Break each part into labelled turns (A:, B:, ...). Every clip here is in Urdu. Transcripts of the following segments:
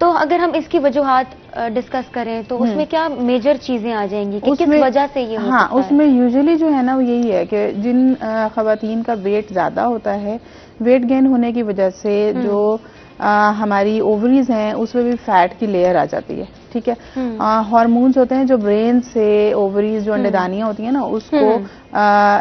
A: تو اگر ہم اس کی وجوہات ڈسکس کریں تو اس میں کیا میجر چیزیں آ جائیں گی کہ کس وجہ سے یہ ہو
B: ہاں
A: سکتا ہے؟
B: اس میں یوزلی جو ہے نا وہ یہی ہے کہ جن خواتین کا ویٹ زیادہ ہوتا ہے، ویٹ گین ہونے کی وجہ سے جو ہماری اووریز ہیں اس میں بھی فیٹ کی لیئر آ جاتی ہے. ٹھیک ہے. ہارمونز ہوتے ہیں جو برین سے اووریز جو انڈے دانیاں ہوتی ہیں نا اس کو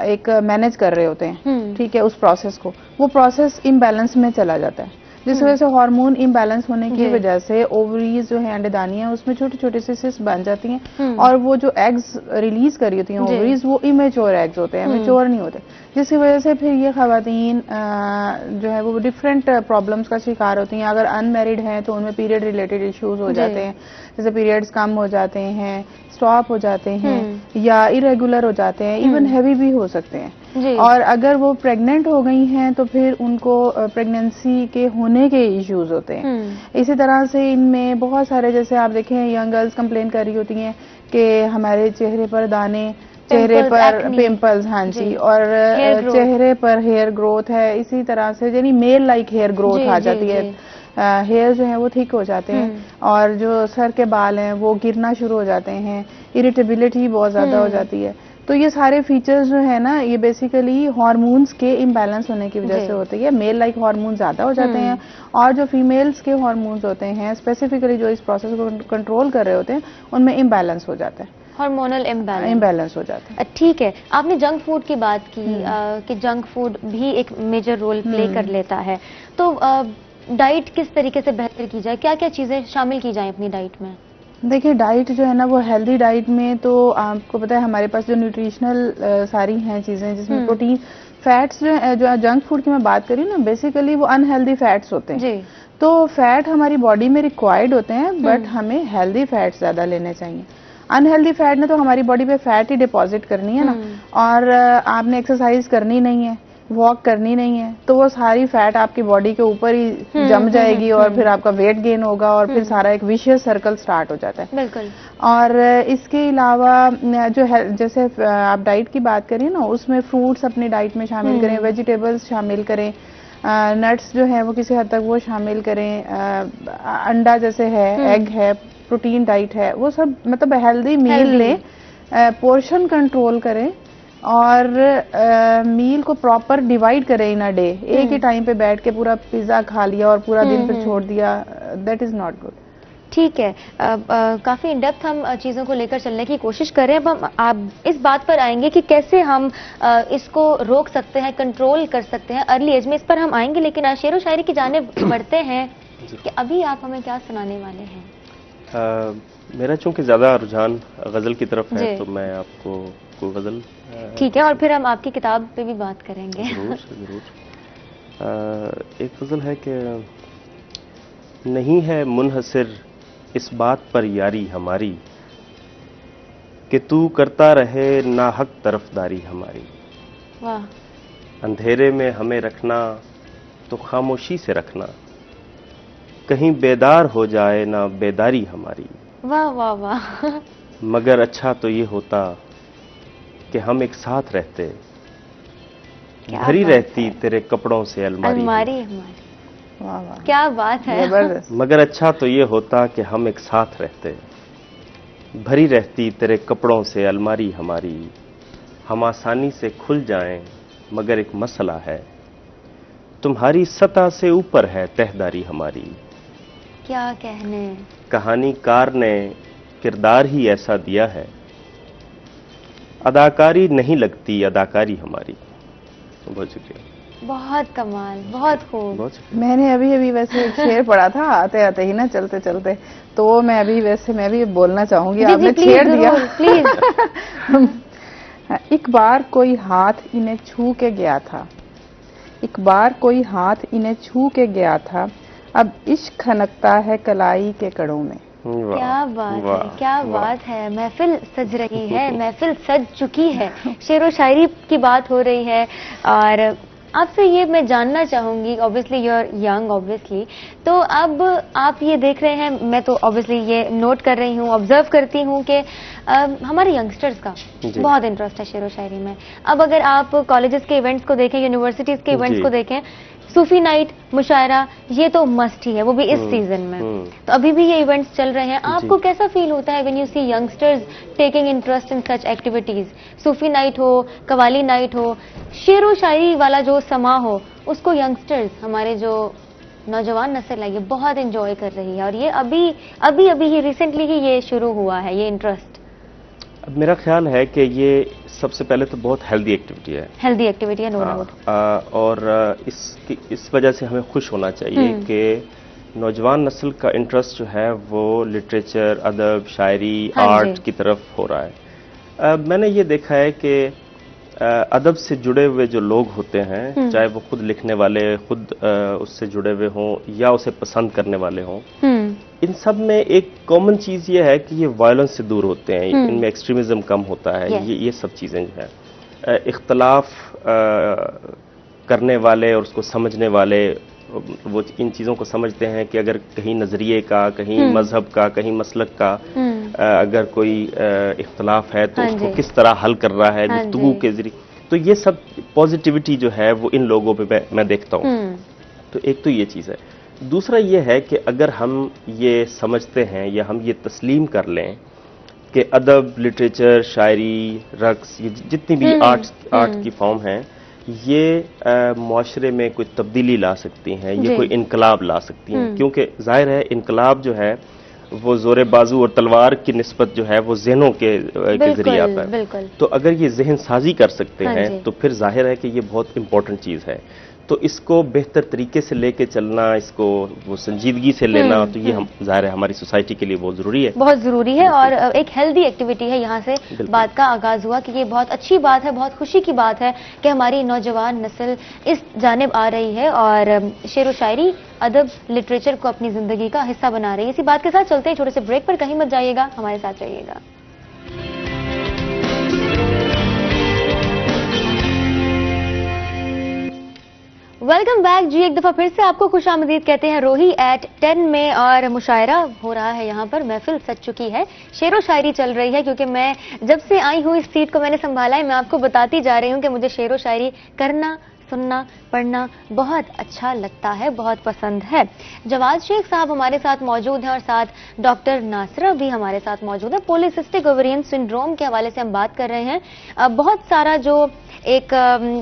B: ایک مینج کر رہے ہوتے ہیں. ٹھیک ہے. اس پروسیس کو، وہ پروسیس امبیلنس میں چلا جاتا ہے، جس وجہ سے ہارمون امبیلنس ہونے کی وجہ سے اووریز جو ہیں انڈے دانیاں اس میں چھوٹی چھوٹی سی سسٹ بن جاتی ہیں، اور وہ جو ایگز ریلیز کر رہی ہوتی ہیں اووریز وہ امیچور ایگز ہوتے ہیں، میچور نہیں ہوتے، جس کی وجہ سے پھر یہ خواتین جو ہے وہ ڈفرینٹ پرابلمس کا شکار ہوتی ہیں. اگر ان میرڈ ہیں تو ان میں پیریڈ ریلیٹڈ ایشوز ہو جاتے ہیں، جیسے پیریڈز کم ہو جاتے ہیں، اسٹاپ ہو جاتے ہیں، یا ارریگولر ہو جاتے ہیں، ایون ہیوی بھی ہو سکتے ہیں. اور اگر وہ پریگننٹ ہو گئی ہیں تو پھر ان کو پریگننسی کے ہونے کے ایشوز ہوتے ہیں. اسی طرح سے ان میں بہت سارے، جیسے آپ دیکھیں ینگ گرلز کمپلین کر رہی ہوتی ہیں کہ ہمارے چہرے پر دانے، چہرے پر پمپلز، ہاں جی، اور چہرے پر ہیئر گروتھ ہے. اسی طرح سے یعنی میل لائک ہیئر گروتھ آ جاتی ہے، ہیئر جو ہیں وہ تھک ہو جاتے ہیں، اور جو سر کے بال ہیں وہ گرنا شروع ہو جاتے ہیں، اریٹیبلٹی بہت زیادہ ہو جاتی ہے. تو یہ سارے فیچرز جو ہے نا یہ بیسیکلی ہارمونز کے امبیلنس ہونے کی وجہ سے ہوتی ہے. میل لائک ہارمون زیادہ ہو جاتے ہیں، اور جو فیمیلز کے ہارمونز ہوتے ہیں اسپیسیفکلی جو اس پروسیس کو کنٹرول کر رہے ہوتے ہیں ان میں امبیلنس ہو جاتا ہے،
A: ہارمونل
B: امبیلنس ہو جاتا ہے.
A: ٹھیک ہے. آپ نے جنک فوڈ کی بات کی کہ جنک فوڈ بھی ایک میجر رول پلے کر لیتا ہے، تو ڈائٹ کس طریقے سے بہتر کی جائے؟ کیا کیا چیزیں شامل کی جائیں اپنی ڈائٹ میں؟
B: دیکھیے ڈائٹ جو ہے نا وہ ہیلدی ڈائٹ میں تو آپ کو پتا ہے ہمارے پاس جو نیوٹریشنل ساری ہیں چیزیں جس میں پروٹین، فیٹس جو جنک فوڈ کی میں بات کری نا بیسیکلی وہ انہیلدی فیٹس ہوتے ہیں. تو فیٹ ہماری باڈی میں ریکوائرڈ ہوتے ہیں، بٹ ہمیں ہیلدی فیٹس زیادہ لینے چاہیے. انہیلدی فیٹ نے تو ہماری باڈی پہ فیٹ ہی ڈپازٹ کرنی ہے نا، اور آپ نے ایکسرسائز کرنی نہیں ہے، واک کرنی نہیں ہے، تو وہ ساری فیٹ آپ کی باڈی کے اوپر ہی جم جائے گی، اور پھر آپ کا ویٹ گین ہوگا، اور پھر سارا ایک ویشیس سرکل سٹارٹ ہو جاتا ہے.
A: بالکل.
B: اور اس کے علاوہ جو ہے جیسے آپ ڈائٹ کی بات کریں نا اس میں فروٹس اپنی ڈائٹ میں شامل کریں، ویجیٹیبلس شامل کریں، نٹس جو ہے وہ کسی حد تک وہ شامل کریں، انڈا جیسے ہے، ایگ ہے، پروٹین ڈائٹ ہے، وہ سب مطلب ہیلدی میل لیں، پورشن کنٹرول کریں، اور میل کو پراپر ڈیوائڈ کریں ان اے ڈے. ایک ہی ٹائم پہ بیٹھ کے پورا پیزا کھا لیا اور پورا دن پھر چھوڑ دیا، دیٹ از ناٹ گڈ.
A: ٹھیک ہے. کافی ان ڈیپتھ ہم چیزوں کو لے کر چلنے کی کوشش کریں. اب ہم آپ اس بات پر آئیں گے کہ کیسے ہم اس کو روک سکتے ہیں، کنٹرول کر سکتے ہیں ارلی ایج میں، اس پر ہم آئیں گے. لیکن شعر و شاعری کی جانب بڑھتے ہیں کہ ابھی آپ ہمیں کیا سنانے والے ہیں؟
C: میرا چونکہ زیادہ رجحان غزل کی طرف ہے تو میں آپ کو کوئی غزل.
A: ٹھیک ہے. اور پھر ہم آپ کی کتاب پہ بھی بات کریں گے.
C: ضرور. ایک غزل ہے کہ نہیں ہے منحصر اس بات پر یاری ہماری کہ تو کرتا رہے ناحق طرفداری ہماری.
A: واہ.
C: اندھیرے میں ہمیں رکھنا تو خاموشی سے رکھنا، کہیں بیدار ہو جائے نہ بیداری ہماری.
A: واہ واہ واہ.
C: مگر اچھا تو یہ ہوتا کہ ہم ایک ساتھ رہتے، بھری رہتی تیرے کپڑوں سے الماری
A: ہماری. کیا بات ہے.
C: مگر اچھا تو یہ ہوتا کہ ہم ایک ساتھ رہتے، بھری رہتی تیرے کپڑوں سے الماری ہماری. ہم آسانی سے کھل جائیں مگر ایک مسئلہ ہے، تمہاری سطح سے اوپر ہے تہداری ہماری.
A: کیا کہنے.
C: کہانی کار نے کردار ہی ایسا دیا ہے، اداکاری نہیں لگتی اداکاری ہماری. بہت شکریہ.
A: بہت کمال. بہت خوب.
B: میں نے ابھی ویسے ایک شعر پڑھا تھا آتے آتے ہی نا چلتے چلتے، تو میں بھی بولنا چاہوں گی. آپ نے چھیڑ دیا.
A: پلیز.
B: ایک بار کوئی ہاتھ انہیں چھو کے گیا تھا، ایک بار کوئی ہاتھ انہیں چھو کے گیا تھا، اب عشق کھنکتا ہے کلائی کے کڑوں میں.
A: کیا بات ہے. کیا بات ہے. محفل سج رہی ہے، محفل سج چکی ہے. شعر و شاعری کی بات ہو رہی ہے، اور آپ سے یہ میں جاننا چاہوں گی، obviously you are young obviously، تو اب آپ یہ دیکھ رہے ہیں، میں تو obviously یہ نوٹ کر رہی ہوں، آبزرو کرتی ہوں کہ ہمارے ینگسٹرز کا بہت انٹرسٹ ہے شعر و شاعری میں. اب اگر آپ کالجز کے ایونٹس کو دیکھیں، یونیورسٹیز کے ایونٹس کو دیکھیں، صوفی نائٹ مشاعرہ یہ تو مسٹ ہی ہے, وہ بھی اس سیزن میں. تو ابھی بھی یہ ایونٹس چل رہے ہیں, آپ کو کیسا فیل ہوتا ہے when you see youngsters taking interest in such activities? صوفی نائٹ ہو, قوالی نائٹ ہو, شعر و شاعری والا جو سما ہو, اس کو ینگسٹرز ہمارے جو نوجوان نسل ہے یہ بہت انجوائے کر رہی ہے, اور یہ ابھی ہی ریسنٹلی ہی یہ شروع ہوا ہے یہ انٹرسٹ.
C: اب میرا خیال ہے کہ یہ سب سے پہلے تو بہت ہیلدی ایکٹیویٹی ہے.
A: ہیلدی ایکٹیویٹی ہے, نو ڈاؤٹ.
C: اور اس وجہ سے ہمیں خوش ہونا چاہیے کہ نوجوان نسل کا انٹرسٹ جو ہے وہ لٹریچر, ادب, شاعری, آرٹ کی طرف ہو رہا ہے. میں نے یہ دیکھا ہے کہ ادب سے جڑے ہوئے جو لوگ ہوتے ہیں, چاہے وہ خود لکھنے والے, خود اس سے جڑے ہوئے ہوں یا اسے پسند کرنے والے ہوں, ان سب میں ایک کامن چیز یہ ہے کہ یہ وائلنس سے دور ہوتے ہیں, ان میں ایکسٹریمزم کم ہوتا ہے. یہ سب چیزیں جو ہیں, اختلاف کرنے والے اور اس کو سمجھنے والے وہ ان چیزوں کو سمجھتے ہیں کہ اگر کہیں نظریے کا, کہیں مذہب کا, کہیں مسلک کا اگر کوئی اختلاف ہے تو اس کو کس طرح حل کر رہا ہے گفتگو کے ذریعے. تو یہ سب پازیٹیوٹی جو ہے وہ ان لوگوں پہ میں دیکھتا ہوں. تو ایک تو یہ چیز ہے. دوسرا یہ ہے کہ اگر ہم یہ سمجھتے ہیں یا ہم یہ تسلیم کر لیں کہ ادب, لٹریچر, شاعری, رقص, یہ جتنی بھی آرٹ کی فارم ہیں, یہ معاشرے میں کوئی تبدیلی لا سکتی ہیں, یہ کوئی انقلاب لا سکتی ہیں. کیونکہ ظاہر ہے انقلاب جو ہے وہ زور بازو اور تلوار کی نسبت جو ہے وہ ذہنوں کے ذریعے آتا ہے. تو اگر یہ ذہن سازی کر سکتے ہیں تو پھر ظاہر ہے کہ یہ بہت امپورٹنٹ چیز ہے. تو اس کو بہتر طریقے سے لے کے چلنا, اس کو وہ سنجیدگی سے لینا, تو یہ ظاہر ہے ہماری سوسائٹی کے لیے بہت ضروری ہے.
A: بہت ضروری ہے, اور ایک ہیلدی ایکٹیویٹی ہے. یہاں سے بات کا آغاز ہوا کہ یہ بہت اچھی بات ہے, بہت خوشی کی بات ہے کہ ہماری نوجوان نسل اس جانب آ رہی ہے اور شعر و شاعری, ادب, لٹریچر کو اپنی زندگی کا حصہ بنا رہی ہے. اسی بات کے ساتھ چلتے ہیں چھوٹے سے بریک پر, کہیں مت جائیے گا, ہمارے ساتھ رہیے گا. ویلکم بیک جی, ایک دفعہ پھر سے آپ کو خوش آمدید کہتے ہیں روہی ایٹ 10 میں, اور مشاعرہ ہو رہا ہے یہاں پر, محفل سج چکی ہے, شعر و شاعری چل رہی ہے. کیونکہ میں جب سے آئی ہوں اس سیٹ کو میں نے سنبھالا ہے, میں آپ کو بتاتی جا رہی ہوں کہ مجھے شعر و شاعری کرنا, سننا, پڑھنا بہت اچھا لگتا ہے, بہت پسند ہے. جواز شیخ صاحب ہمارے ساتھ موجود ہیں اور ساتھ ڈاکٹر ناصرہ بھی ہمارے ساتھ موجود ہیں. پولیسسٹک اوورین سنڈروم کے حوالے سے ہم بات کر رہے ہیں. بہت سارا جو ایک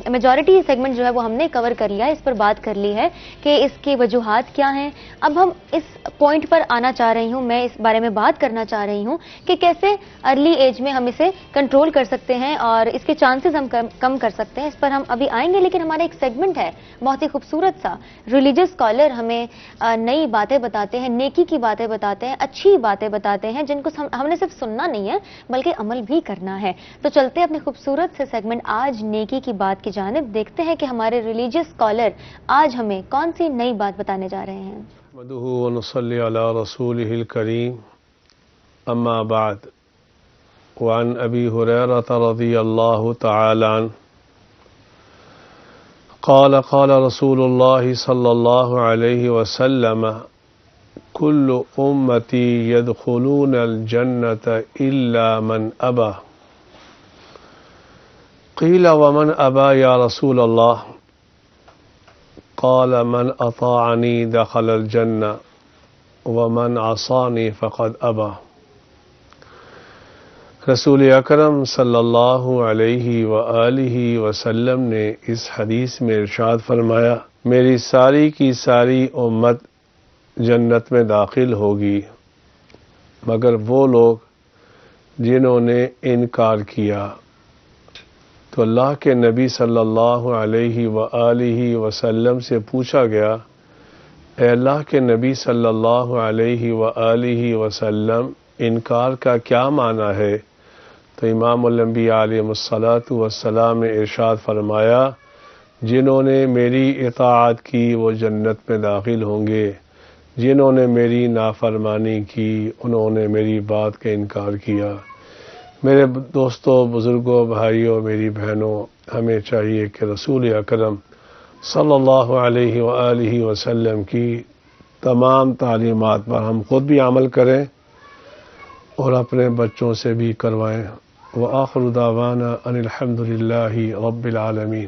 A: میجورٹی سیگمنٹ جو ہے وہ ہم نے کور کر لیا ہے, اس پر بات کر لی ہے کہ اس کی وجوہات کیا ہیں. اب ہم اس پوائنٹ پر آنا چاہ رہی ہوں, میں اس بارے میں بات کرنا چاہ رہی ہوں کہ کیسے ارلی ایج میں ہم اسے کنٹرول کر سکتے ہیں اور اس کے چانسز ہم کم کر سکتے ہیں. اس پر ہم ابھی آئیں گے, لیکن ہمارا ایک سیگمنٹ ہے بہت ہی خوبصورت سا, ریلیجس اسکالر ہمیں نئی باتیں بتاتے ہیں, نیکی کی باتیں بتاتے ہیں, اچھی باتیں بتاتے ہیں, جن کو ہم نے صرف سننا نہیں ہے بلکہ عمل بھی کرنا ہے. تو چلتے اپنے خوبصورت سے سیگمنٹ آج نیکی کی بات کی جانب, دیکھتے ہیں کہ ہمارے ریلیجس اسکالر آج ہمیں کون سی نئی بات بتانے جا رہے ہیں.
D: نحمده ونصلي على رسوله الكريم, اما بعد, وعن ابي هريرة رضي الله تعالى عنه قال قال رسول الله صلى الله عليه وسلم كل امتي يدخلون الجنة الا من ابى. قيل ومن ابى يا رسول الله؟ قال من اطاعني دخل الجنة ومن عصاني فقد ابى. رسول اکرم صلی اللہ علیہ وآلہ وسلم نے اس حدیث میں ارشاد فرمایا, میری ساری کی ساری امت جنت میں داخل ہوگی مگر وہ لوگ جنہوں نے انکار کیا. تو اللہ کے نبی صلی اللہ علیہ وآلہ وسلم سے پوچھا گیا, اے اللہ کے نبی صلی اللہ علیہ وآلہ وسلم, انکار کا کیا معنی ہے؟ تو امام الانبیاء علیہ الصلاۃ والسلام نے ارشاد فرمایا, جنہوں نے میری اطاعت کی وہ جنت میں داخل ہوں گے, جنہوں نے میری نافرمانی کی انہوں نے میری بات کا انکار کیا. میرے دوستوں, بزرگوں, بھائیوں, میری بہنوں, ہمیں چاہیے کہ رسول اکرم صلی اللہ علیہ وآلہ وسلم کی تمام تعلیمات پر ہم خود بھی عمل کریں اور اپنے بچوں سے بھی کروائیں. وآخر دعوانا ان الحمد للہ رب العالمین.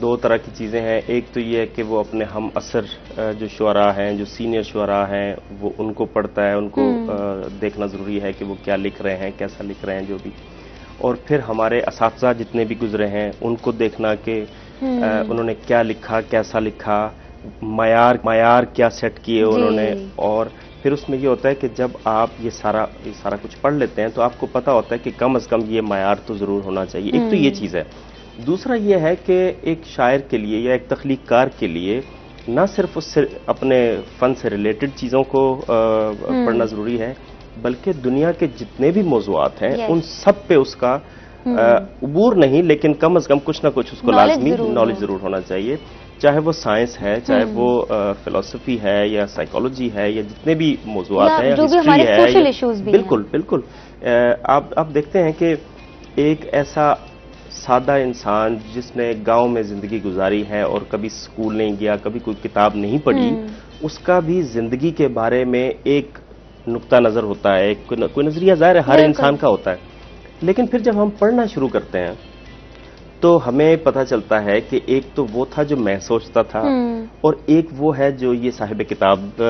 C: دو طرح کی چیزیں ہیں. ایک تو یہ ہے کہ وہ اپنے ہم عصر جو شعراء ہیں, جو سینئر شعراء ہیں, وہ ان کو پڑھتا ہے, ان کو دیکھنا ضروری ہے کہ وہ کیا لکھ رہے ہیں, کیسا لکھ رہے ہیں جو بھی. اور پھر ہمارے اساتذہ جتنے بھی گزرے ہیں ان کو دیکھنا کہ انہوں نے کیا لکھا, کیسا لکھا, معیار کیا سیٹ کیے انہوں نے. اور پھر اس میں یہ ہوتا ہے کہ جب آپ یہ سارا کچھ پڑھ لیتے ہیں تو آپ کو پتا ہوتا ہے کہ کم از کم یہ معیار تو ضرور ہونا چاہیے. ایک تو یہ چیز ہے. دوسرا یہ ہے کہ ایک شاعر کے لیے یا ایک تخلیق کار کے لیے نہ صرف اس سے اپنے فن سے ریلیٹڈ چیزوں کو پڑھنا ضروری ہے, بلکہ دنیا کے جتنے بھی موضوعات ہیں ان سب پہ اس کا عبور نہیں, لیکن کم از کم کچھ نہ کچھ اس کو لازمی نالج ضرور ہونا چاہیے. چاہے وہ سائنس ہے, چاہے وہ فلسفی ہے یا سائیکالوجی ہے, یا جتنے بھی موضوعات ہیں, ہسٹری ہے. بالکل بالکل. آپ دیکھتے ہیں کہ ایک ایسا سادہ انسان جس نے گاؤں میں زندگی گزاری ہے اور کبھی اسکول نہیں گیا, کبھی کوئی کتاب نہیں پڑھی, اس کا بھی زندگی کے بارے میں ایک نقطہ نظر ہوتا ہے, کوئی نظریہ ظاہر ہے ہر انسان کا ہوتا ہے. لیکن پھر جب ہم پڑھنا شروع کرتے ہیں تو ہمیں پتہ چلتا ہے کہ ایک تو وہ تھا جو میں سوچتا تھا, اور ایک وہ ہے جو یہ صاحب کتاب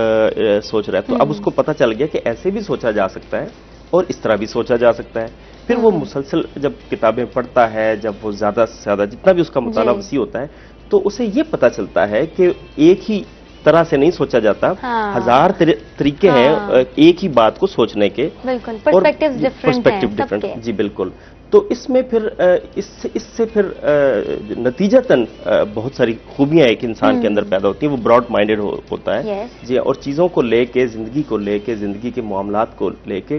C: سوچ رہا ہے. تو اب اس کو پتہ چل گیا کہ ایسے بھی سوچا جا سکتا ہے اور اس طرح بھی سوچا جا سکتا ہے. پھر وہ مسلسل جب کتابیں پڑھتا ہے, جب وہ زیادہ سے زیادہ جتنا بھی اس کا مطالعہ وسیع ہوتا ہے, تو اسے یہ پتہ چلتا ہے کہ ایک ہی طرح سے نہیں سوچا جاتا, ہزار طریقے ہیں ایک ہی بات کو سوچنے کے.
A: بالکل, پرسپیکٹیو ڈفرنٹ.
C: جی بالکل. تو اس میں پھر اس سے پھر نتیجتاً بہت ساری خوبیاں ایک انسان کے اندر پیدا ہوتی ہیں. وہ براڈ مائنڈڈ ہوتا ہے جی, اور چیزوں کو لے کے, زندگی کو لے کے, زندگی کے معاملات کو لے کے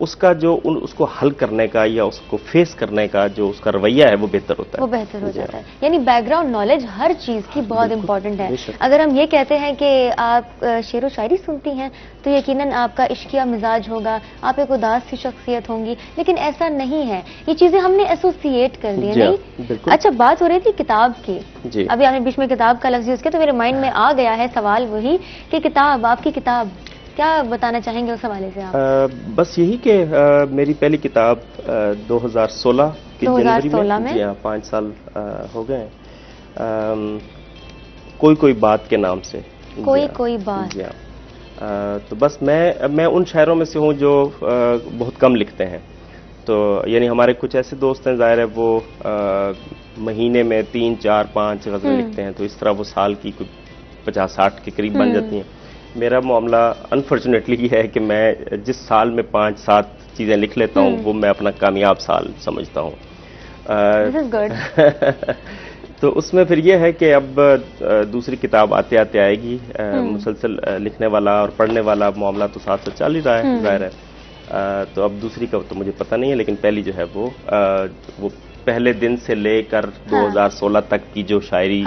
C: اس کا جو اس کو حل کرنے کا یا اس کو فیس کرنے کا جو اس کا رویہ ہے وہ بہتر ہوتا ہے.
A: وہ بہتر ہو جاتا ہے. یعنی بیک گراؤنڈ نالج ہر چیز کی بہت امپورٹنٹ ہے. اگر ہم یہ کہتے ہیں کہ آپ شعر و شاعری سنتی ہیں تو یقیناً آپ کا عشقیہ مزاج ہوگا, آپ ایک اداس سی شخصیت ہوں گی, لیکن ایسا نہیں ہے. یہ چیزیں ہم نے ایسوسیٹ کر لی, نہیں؟ اچھا, بات ہو رہی تھی کتاب کی. ابھی آپ نے بیچ میں کتاب کا لفظ یوز کیا تو میرے مائنڈ میں آ گیا ہے سوال وہی کہ کتاب, آپ کی کتاب کیا بتانا چاہیں گے اس حوالے سے آپ؟
C: بس یہی کہ میری پہلی کتاب 2016 کی جنوری میں, جی ہاں 5 سال ہو گئے ہیں, کوئی بات کے نام سے.
A: کوئی بات.
C: جی ہاں. تو بس میں ان شاعروں میں سے ہوں جو بہت کم لکھتے ہیں. تو یعنی ہمارے کچھ ایسے دوست ہیں, ظاہر ہے وہ مہینے میں 3, 4, 5 غزلیں لکھتے ہیں, تو اس طرح وہ سال کی کچھ 50-60 کے قریب بن جاتی ہیں. میرا معاملہ انفارچونیٹلی یہ ہے کہ میں جس سال میں 5-7 چیزیں لکھ لیتا ہوں وہ میں اپنا کامیاب سال سمجھتا ہوں. تو اس میں پھر یہ ہے کہ اب دوسری کتاب آتے آئے گی. مسلسل لکھنے والا اور پڑھنے والا معاملہ تو ساتھ ساتھ چل ہی رہا ہے, ظاہر ہے. تو اب دوسری کا تو مجھے پتہ نہیں ہے, لیکن پہلی جو ہے وہ پہلے دن سے لے کر 2016 تک کی جو شاعری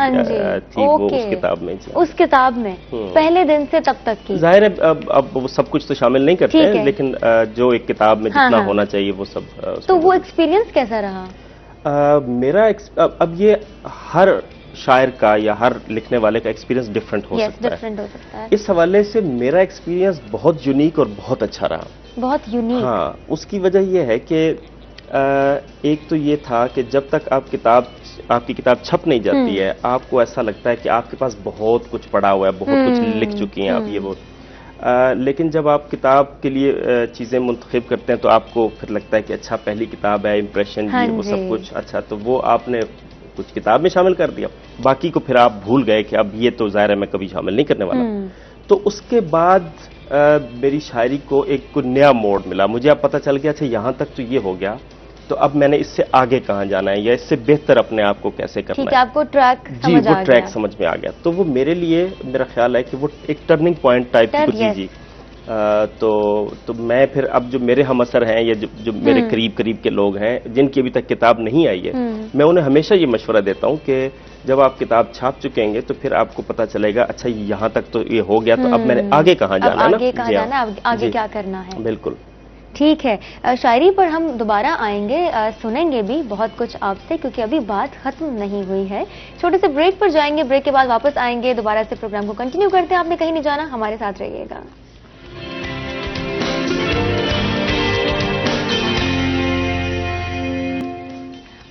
C: تھی وہ اس کتاب میں.
A: اس کتاب میں پہلے دن سے تب تک کی.
C: ظاہر ہے اب وہ سب کچھ تو شامل نہیں کرتے ہیں, لیکن جو ایک کتاب میں جتنا ہونا چاہیے وہ سب.
A: تو وہ ایکسپیرینس کیسا رہا؟
C: میرا اب یہ ہر شاعر کا یا ہر لکھنے والے کا ایکسپیرینس ڈفرینٹ ہو سکتا ہے. اس حوالے سے میرا ایکسپیرینس بہت یونیک اور بہت اچھا رہا.
A: بہت یونیک.
C: ہاں, اس کی وجہ یہ ہے کہ ایک تو یہ تھا کہ جب تک آپ کی کتاب چھپ نہیں جاتی ہے, آپ کو ایسا لگتا ہے کہ آپ کے پاس بہت کچھ پڑا ہوا ہے, بہت کچھ لکھ چکی ہیں آپ, یہ وہ. لیکن جب آپ کتاب کے لیے چیزیں منتخب کرتے ہیں تو آپ کو پھر لگتا ہے کہ اچھا پہلی کتاب ہے, امپریشن یہ وہ سب کچھ اچھا, تو وہ آپ نے کچھ کتاب میں شامل کر دیا, باقی کو پھر آپ بھول گئے کہ اب یہ تو ظاہر ہے میں کبھی شامل نہیں کرنے والا. تو اس کے بعد میری شاعری کو ایک نیا موڑ ملا. مجھے اب پتہ چل گیا اچھا یہاں تک تو یہ ہو گیا, تو اب میں نے اس سے آگے کہاں جانا ہے یا اس سے بہتر اپنے آپ کو کیسے کرنا ہے.
A: آپ کو ٹریک
C: جی وہ ٹریک سمجھ میں آ گیا. تو وہ میرے لیے میرا خیال ہے کہ وہ ایک ٹرننگ پوائنٹ ٹائپ کی کچھ چیز. تو میں پھر اب جو میرے ہم اثر ہیں یا جو میرے قریب کے لوگ ہیں جن کی ابھی تک کتاب نہیں آئی ہے, میں انہیں ہمیشہ یہ مشورہ دیتا ہوں کہ جب آپ کتاب چھاپ چکیں گے تو پھر آپ کو پتہ چلے گا اچھا یہاں تک تو یہ ہو گیا, تو اب میں نے آگے کہاں جانا ہے,
A: آگے کیا کرنا ہے.
C: بالکل
A: ٹھیک ہے. شاعری پر ہم دوبارہ آئیں گے, سنیں گے بھی بہت کچھ آپ سے, کیونکہ ابھی بات ختم نہیں ہوئی ہے. چھوٹے سے بریک پر جائیں گے, بریک کے بعد واپس آئیں گے, دوبارہ سے پروگرام کو کنٹینیو کرتے ہیں. آپ نے کہیں نہیں جانا, ہمارے ساتھ رہیے گا.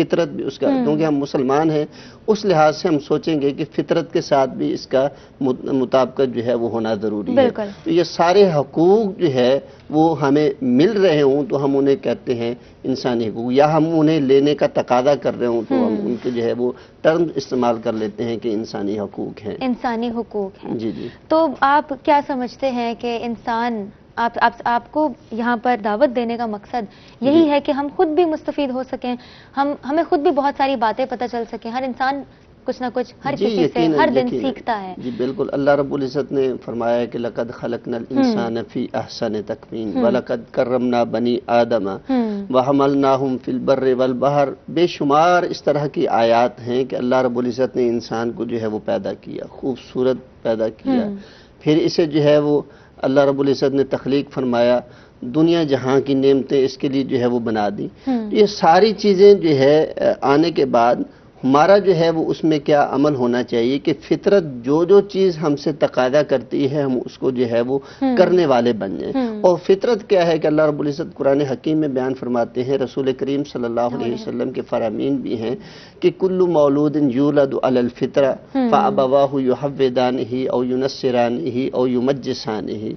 E: فطرت بھی اس کا، کیونکہ ہم مسلمان ہیں اس لحاظ سے ہم سوچیں گے کہ فطرت کے ساتھ بھی اس کا مطابقت جو ہے وہ ہونا ضروری ہے۔ تو یہ سارے حقوق جو ہے وہ ہمیں مل رہے ہوں تو ہم انہیں کہتے ہیں انسانی حقوق، یا ہم انہیں لینے کا تقاضا کر رہے ہوں تو ہم ان کے جو ہے وہ ٹرم استعمال کر لیتے ہیں کہ انسانی حقوق ہیں۔
A: انسانی حقوق ہیں۔
E: جی جی۔
A: تو آپ کیا سمجھتے ہیں کہ انسان، آپ کو یہاں پر دعوت دینے کا مقصد یہی ہے کہ ہم خود بھی مستفید ہو سکیں، ہمیں خود بھی بہت ساری باتیں پتہ چل سکیں، ہر انسان کچھ نہ کچھ ہر کسی سے ہر دن سیکھتا ہے۔
E: جی بالکل، اللہ رب العزت نے فرمایا ہے کہ لقد خلقنا الانسان فی احسن تقویم ولقد کرمنا بنی آدم وحملناہم فی البر والبحر۔ بے شمار اس طرح کی آیات ہیں کہ اللہ رب العزت نے انسان کو جو ہے وہ پیدا کیا، خوبصورت پیدا کیا، پھر اسے جو ہے وہ اللہ رب العزت نے تخلیق فرمایا، دنیا جہاں کی نعمتیں اس کے لیے جو ہے وہ بنا دی۔ یہ ساری چیزیں جو ہے آنے کے بعد ہمارا جو ہے وہ اس میں کیا عمل ہونا چاہیے کہ فطرت جو چیز ہم سے تقاضا کرتی ہے ہم اس کو جو ہے وہ کرنے والے بن جائیں۔ اور فطرت کیا ہے کہ اللہ رب العزت قرآن حکیم میں بیان فرماتے ہیں، رسول کریم صلی اللہ علیہ وسلم کے فرامین بھی ہیں کہ کل مولود یولد علی الفطرہ فابواہ یحودانہ او ینصرانہ او یمجسانہ،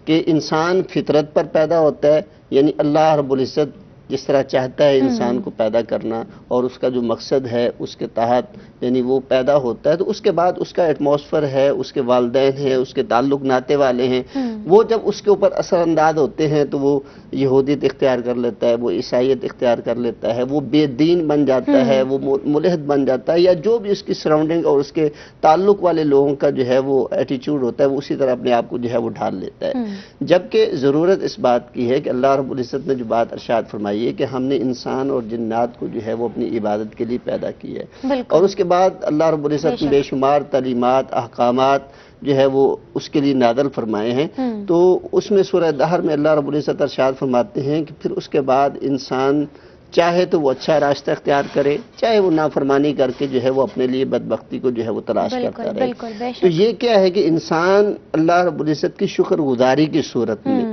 E: کہ انسان فطرت پر پیدا ہوتا ہے، یعنی اللہ رب العزت جس طرح چاہتا ہے انسان کو پیدا کرنا اور اس کا جو مقصد ہے اس کے تحت یعنی وہ پیدا ہوتا ہے، تو اس کے بعد اس کا ایٹماسفیئر ہے، اس کے والدین ہیں، اس کے تعلق ناتے والے ہیں، وہ جب اس کے اوپر اثر انداز ہوتے ہیں تو وہ یہودیت اختیار کر لیتا ہے، وہ عیسائیت اختیار کر لیتا ہے، وہ بے دین بن جاتا ہے، وہ ملحد بن جاتا ہے، یا جو بھی اس کی سراؤنڈنگ اور اس کے تعلق والے لوگوں کا جو ہے وہ ایٹیچیوڈ ہوتا ہے وہ اسی طرح اپنے آپ کو جو ہے وہ ڈھال لیتا ہے۔ جبکہ ضرورت اس بات کی ہے کہ اللہ رب العزت نے جو بات ارشاد فرمائی ہے کہ ہم نے انسان اور جنات کو جو ہے وہ اپنی عبادت کے لیے پیدا کی ہے، اور اس کے بعد اللہ رب العزت نے بے شمار تعلیمات، احکامات جو ہے وہ اس کے لیے نازل فرمائے ہیں۔ تو اس میں سورہ دہر میں اللہ رب العزت ارشاد فرماتے ہیں کہ پھر اس کے بعد انسان چاہے تو وہ اچھا راستہ اختیار کرے، چاہے وہ نافرمانی کر کے جو ہے وہ اپنے لیے بدبختی کو جو ہے وہ تلاش کرتا رہے۔ تو یہ کیا ہے کہ انسان اللہ رب العزت کی شکر گزاری کی صورت میں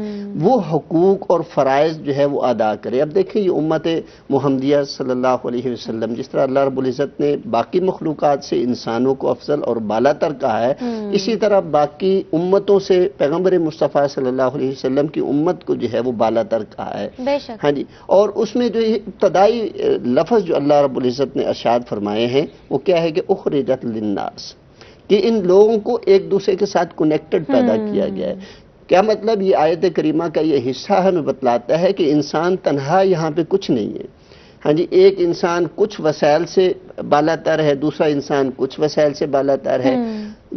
E: وہ حقوق اور فرائض جو ہے وہ ادا کرے۔ اب دیکھیں یہ امت محمدیہ صلی اللہ علیہ وسلم، جس طرح اللہ رب العزت نے باقی مخلوقات سے انسانوں کو افضل اور بالا تر کہا ہے، اسی طرح باقی امتوں سے پیغمبر مصطفیٰ صلی اللہ علیہ وسلم کی امت کو جو ہے وہ بالا تر کہا ہے۔ ہاں جی، اور اس میں جو ابتدائی لفظ جو اللہ رب العزت نے ارشاد فرمائے ہیں وہ کیا ہے کہ اخرجت للناس، کہ ان لوگوں کو ایک دوسرے کے ساتھ کنیکٹڈ پیدا کیا گیا ہے۔ کیا مطلب؟ یہ آیت کریمہ کا یہ حصہ ہمیں بتلاتا ہے کہ انسان تنہا یہاں پہ کچھ نہیں ہے۔ ہاں جی، ایک انسان کچھ وسائل سے بالا تر ہے، دوسرا انسان کچھ وسائل سے بالا تر ہے،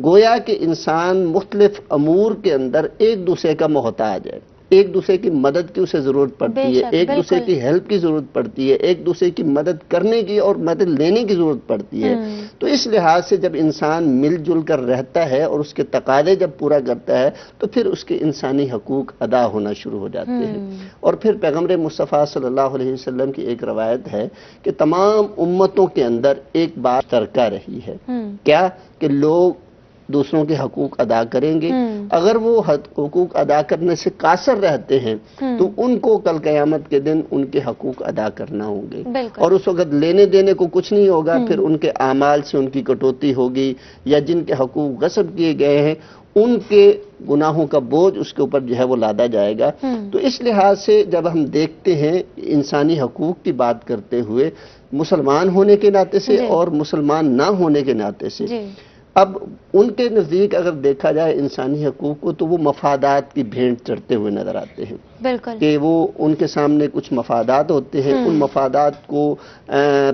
E: گویا کہ انسان مختلف امور کے اندر ایک دوسرے کا محتاج ہے، ایک دوسرے کی مدد کی اسے ضرورت پڑتی ہے، ایک دوسرے کی ہیلپ کی ضرورت پڑتی ہے، ایک دوسرے کی مدد کرنے کی اور مدد لینے کی ضرورت پڑتی ہے۔ تو اس لحاظ سے جب انسان مل جل کر رہتا ہے اور اس کے تقاضے جب پورا کرتا ہے تو پھر اس کے انسانی حقوق ادا ہونا شروع ہو جاتے ہیں۔ اور پھر پیغمبر مصطفیٰ صلی اللہ علیہ وسلم کی ایک روایت ہے کہ تمام امتوں کے اندر ایک بات ترکہ رہی ہے، کیا کہ لوگ دوسروں کے حقوق ادا کریں گے، اگر وہ حقوق ادا کرنے سے قاصر رہتے ہیں تو ان کو کل قیامت کے دن ان کے حقوق ادا کرنا ہوں گے، اور اس وقت لینے دینے کو کچھ نہیں ہوگا، پھر ان کے اعمال سے ان کی کٹوتی ہوگی، یا جن کے حقوق غصب کیے گئے ہیں ان کے گناہوں کا بوجھ اس کے اوپر جو ہے وہ لادا جائے گا۔ تو اس لحاظ سے جب ہم دیکھتے ہیں انسانی حقوق کی بات کرتے ہوئے مسلمان ہونے کے ناطے سے اور مسلمان نہ ہونے کے ناطے سے، اب ان کے نزدیک اگر دیکھا جائے انسانی حقوق کو تو وہ مفادات کی بھینٹ چڑھتے ہوئے نظر آتے ہیں، کہ وہ ان کے سامنے کچھ مفادات ہوتے ہیں، ان مفادات کو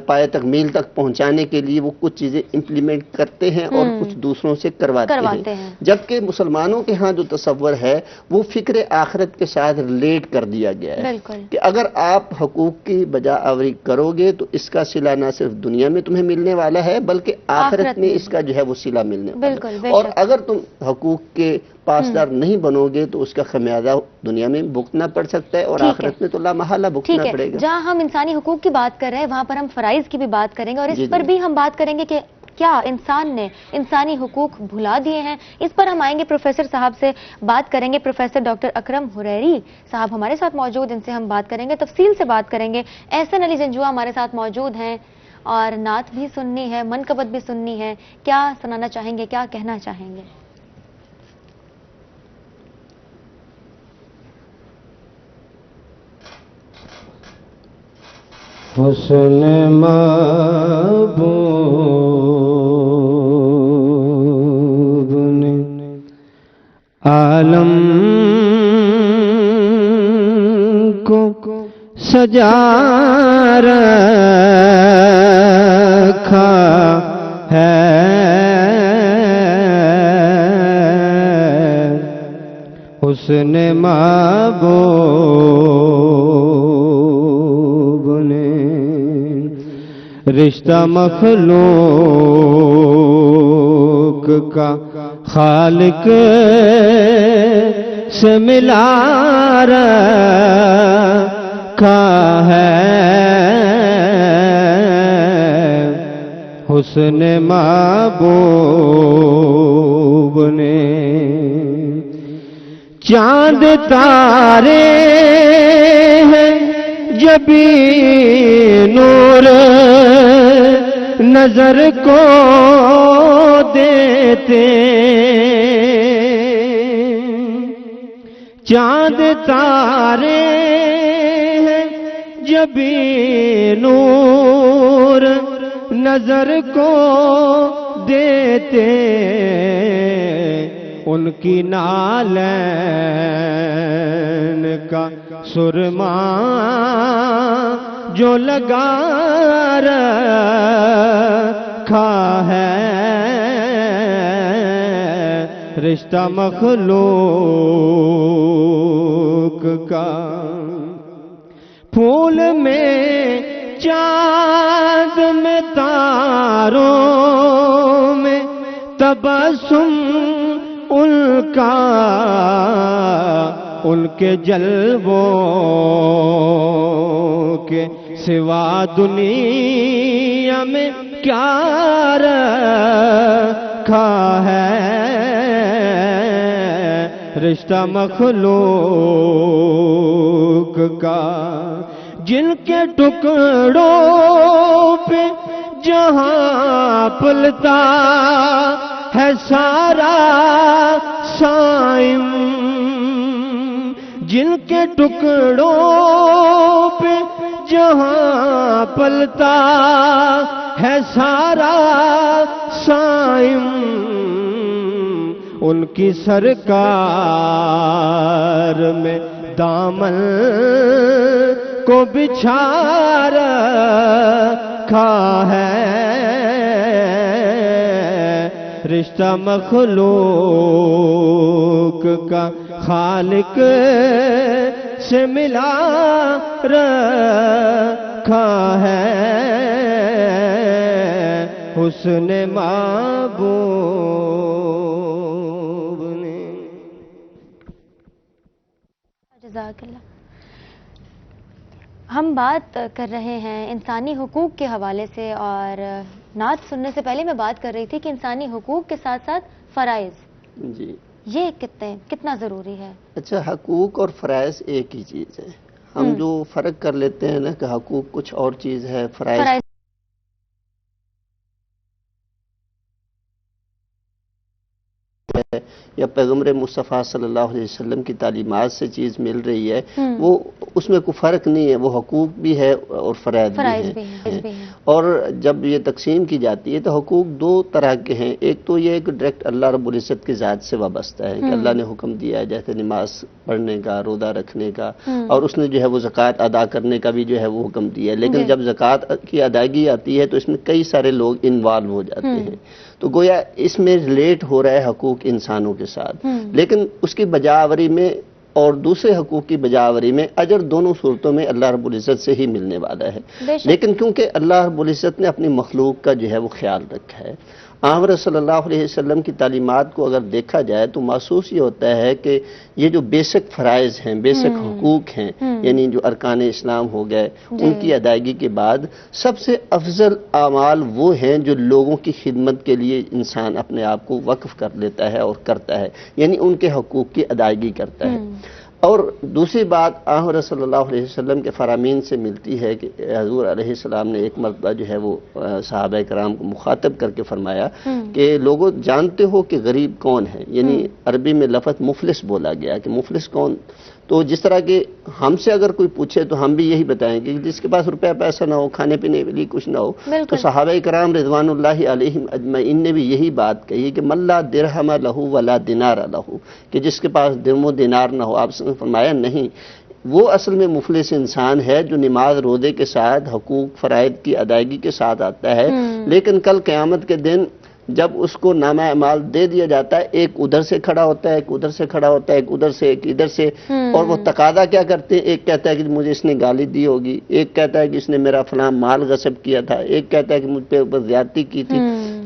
E: پائے تکمیل تک پہنچانے کے لیے وہ کچھ چیزیں امپلیمنٹ کرتے ہیں اور کچھ دوسروں سے کرواتے ہیں، جبکہ مسلمانوں کے ہاں جو تصور ہے وہ فکر آخرت کے ساتھ ریلیٹ کر دیا گیا ہے کہ اگر آپ حقوق کی بجا آوری کرو گے تو اس کا صلہ نہ صرف دنیا میں تمہیں ملنے والا ہے بلکہ آخرت میں اس کا جو ہے وہ صلہ ملنے والا ہے، اور اگر تم حقوق کے پاسدار نہیں بنو گے تو اس کا خمیازہ دنیا میں بھگتنا پڑ سکتا ہے اور آخرت میں تو لا محالہ بھگتنا پڑے گا۔
A: جہاں ہم انسانی حقوق کی بات کر رہے ہیں وہاں پر ہم فرائض کی بھی بات کریں گے، اور اس پر بھی ہم بات کریں گے کہ کیا انسان نے انسانی حقوق بھلا دیے ہیں؟ اس پر ہم آئیں گے، پروفیسر صاحب سے بات کریں گے۔ پروفیسر ڈاکٹر اکرم حریری صاحب ہمارے ساتھ موجود، ان سے ہم بات کریں گے، تفصیل سے بات کریں گے۔ احسن علی جنجوعہ ہمارے ساتھ موجود ہیں اور نعت بھی سننی ہے، منقبت بھی سننی ہے، کیا سنانا چاہیں گے، کیا کہنا چاہیں گے؟
F: حسن محبوب نے عالم کو سجا رکھا ہے، حسن محبوب نے رشتہ مخلوق کا خالق سے ملا رکھا ہے، حسن محبوب نے چاند تارے ہیں جبھی نور نظر کو دیتے، چاند تارے ہیں جبھی نور نظر کو دیتے، ان کی نالین کا سرما جو لگا رکھا ہے، رشتہ مخلوق کا پھول میں چاند میں تاروں میں تبسم ان کا، ان کے جلووں کے سوا دنیا میں کیا رکھا ہے، رشتہ مخلوق کا جن کے ٹکڑوں پہ جہاں پلتا ہے سارا سائم، جن کے ٹکڑوں پہ جہاں پلتا ہے سارا سائم، ان کی سرکار میں دامن کو بچھا رکھا ہے، رشتہ مخلوق کا خالق سے ملا رکھا ہے، حسن محبوب نے۔
A: جزاک اللہ۔ ہم بات کر رہے ہیں انسانی حقوق کے حوالے سے، اور نعت سننے سے پہلے میں بات کر رہی تھی کہ انسانی حقوق کے ساتھ ساتھ فرائض،
E: جی
A: یہ کتنا ضروری ہے؟
E: اچھا، حقوق اور فرائض ایک ہی چیز ہے۔ ہم جو فرق کر لیتے ہیں نا کہ حقوق کچھ اور چیز ہے، فرائض یا پیغمبر مصطفیٰ صلی اللہ علیہ وسلم کی تعلیمات سے چیز مل رہی ہے، وہ اس میں کوئی فرق نہیں ہے، وہ حقوق بھی ہے اور فرائض بھی ہیں۔ اور جب یہ تقسیم کی جاتی ہے تو حقوق دو طرح کے ہیں، ایک تو یہ کہ ڈائریکٹ اللہ رب العزت کی ذات سے وابستہ ہے کہ اللہ نے حکم دیا ہے، جیسے نماز پڑھنے کا، روزہ رکھنے کا، اور اس نے جو ہے وہ زکوٰۃ ادا کرنے کا بھی جو ہے وہ حکم دیا ہے، لیکن جب زکوٰۃ کی ادائیگی آتی ہے تو اس میں کئی سارے لوگ انوالو ہو جاتے ہیں، تو گویا اس میں ریلیٹ ہو رہا ہے حقوق انسانوں کے ساتھ، لیکن اس کی بجاوری میں اور دوسرے حقوق کی بجاوری میں اجر دونوں صورتوں میں اللہ رب العزت سے ہی ملنے والا ہے، لیکن کیونکہ اللہ رب العزت نے اپنی مخلوق کا جو ہے وہ خیال رکھا ہے، آن صلی اللہ علیہ وسلم کی تعلیمات کو اگر دیکھا جائے تو محسوس یہ ہوتا ہے کہ یہ جو بیسک فرائض ہیں، بیسک حقوق ہیں، یعنی جو ارکان اسلام ہو گئے، ان کی ادائیگی کے بعد سب سے افضل اعمال وہ ہیں جو لوگوں کی خدمت کے لیے انسان اپنے آپ کو وقف کر لیتا ہے اور کرتا ہے، یعنی ان کے حقوق کی ادائیگی کرتا ہے۔ اور دوسری بات آن صلی اللہ علیہ وسلم کے فرامین سے ملتی ہے کہ حضور علیہ السلام نے ایک مرتبہ جو ہے وہ صحابہ کرام کو مخاطب کر کے فرمایا کہ لوگوں جانتے ہو کہ غریب کون ہے، یعنی عربی میں لفظ مفلس بولا گیا کہ مفلس کون، تو جس طرح کہ ہم سے اگر کوئی پوچھے تو ہم بھی یہی بتائیں گے کہ جس کے پاس روپیہ پیسہ نہ ہو، کھانے پینے کے لیے کچھ نہ ہو، تو صحابہ کرام رضوان اللہ علیہم اجمعین نے بھی یہی بات کہی کہ من لا درہم لہ ولا دینار لہ، کہ جس کے پاس درہم و دینار نہ ہو، آپ نے فرمایا نہیں، وہ اصل میں مفلس انسان ہے جو نماز روزے کے ساتھ حقوق فرائض کی ادائیگی کے ساتھ آتا ہے، لیکن کل قیامت کے دن جب اس کو نامہ اعمال دے دیا جاتا ہے، ایک ادھر سے کھڑا ہوتا ہے، ایک ادھر سے کھڑا ہوتا ہے، ایک ادھر سے ایک ادھر سے، اور وہ تقاضا کیا کرتے ہیں، ایک کہتا ہے کہ مجھے اس نے گالی دی ہوگی، ایک کہتا ہے کہ اس نے میرا فلاں مال غصب کیا تھا، ایک کہتا ہے کہ مجھ پہ اوپر زیادتی کی تھی،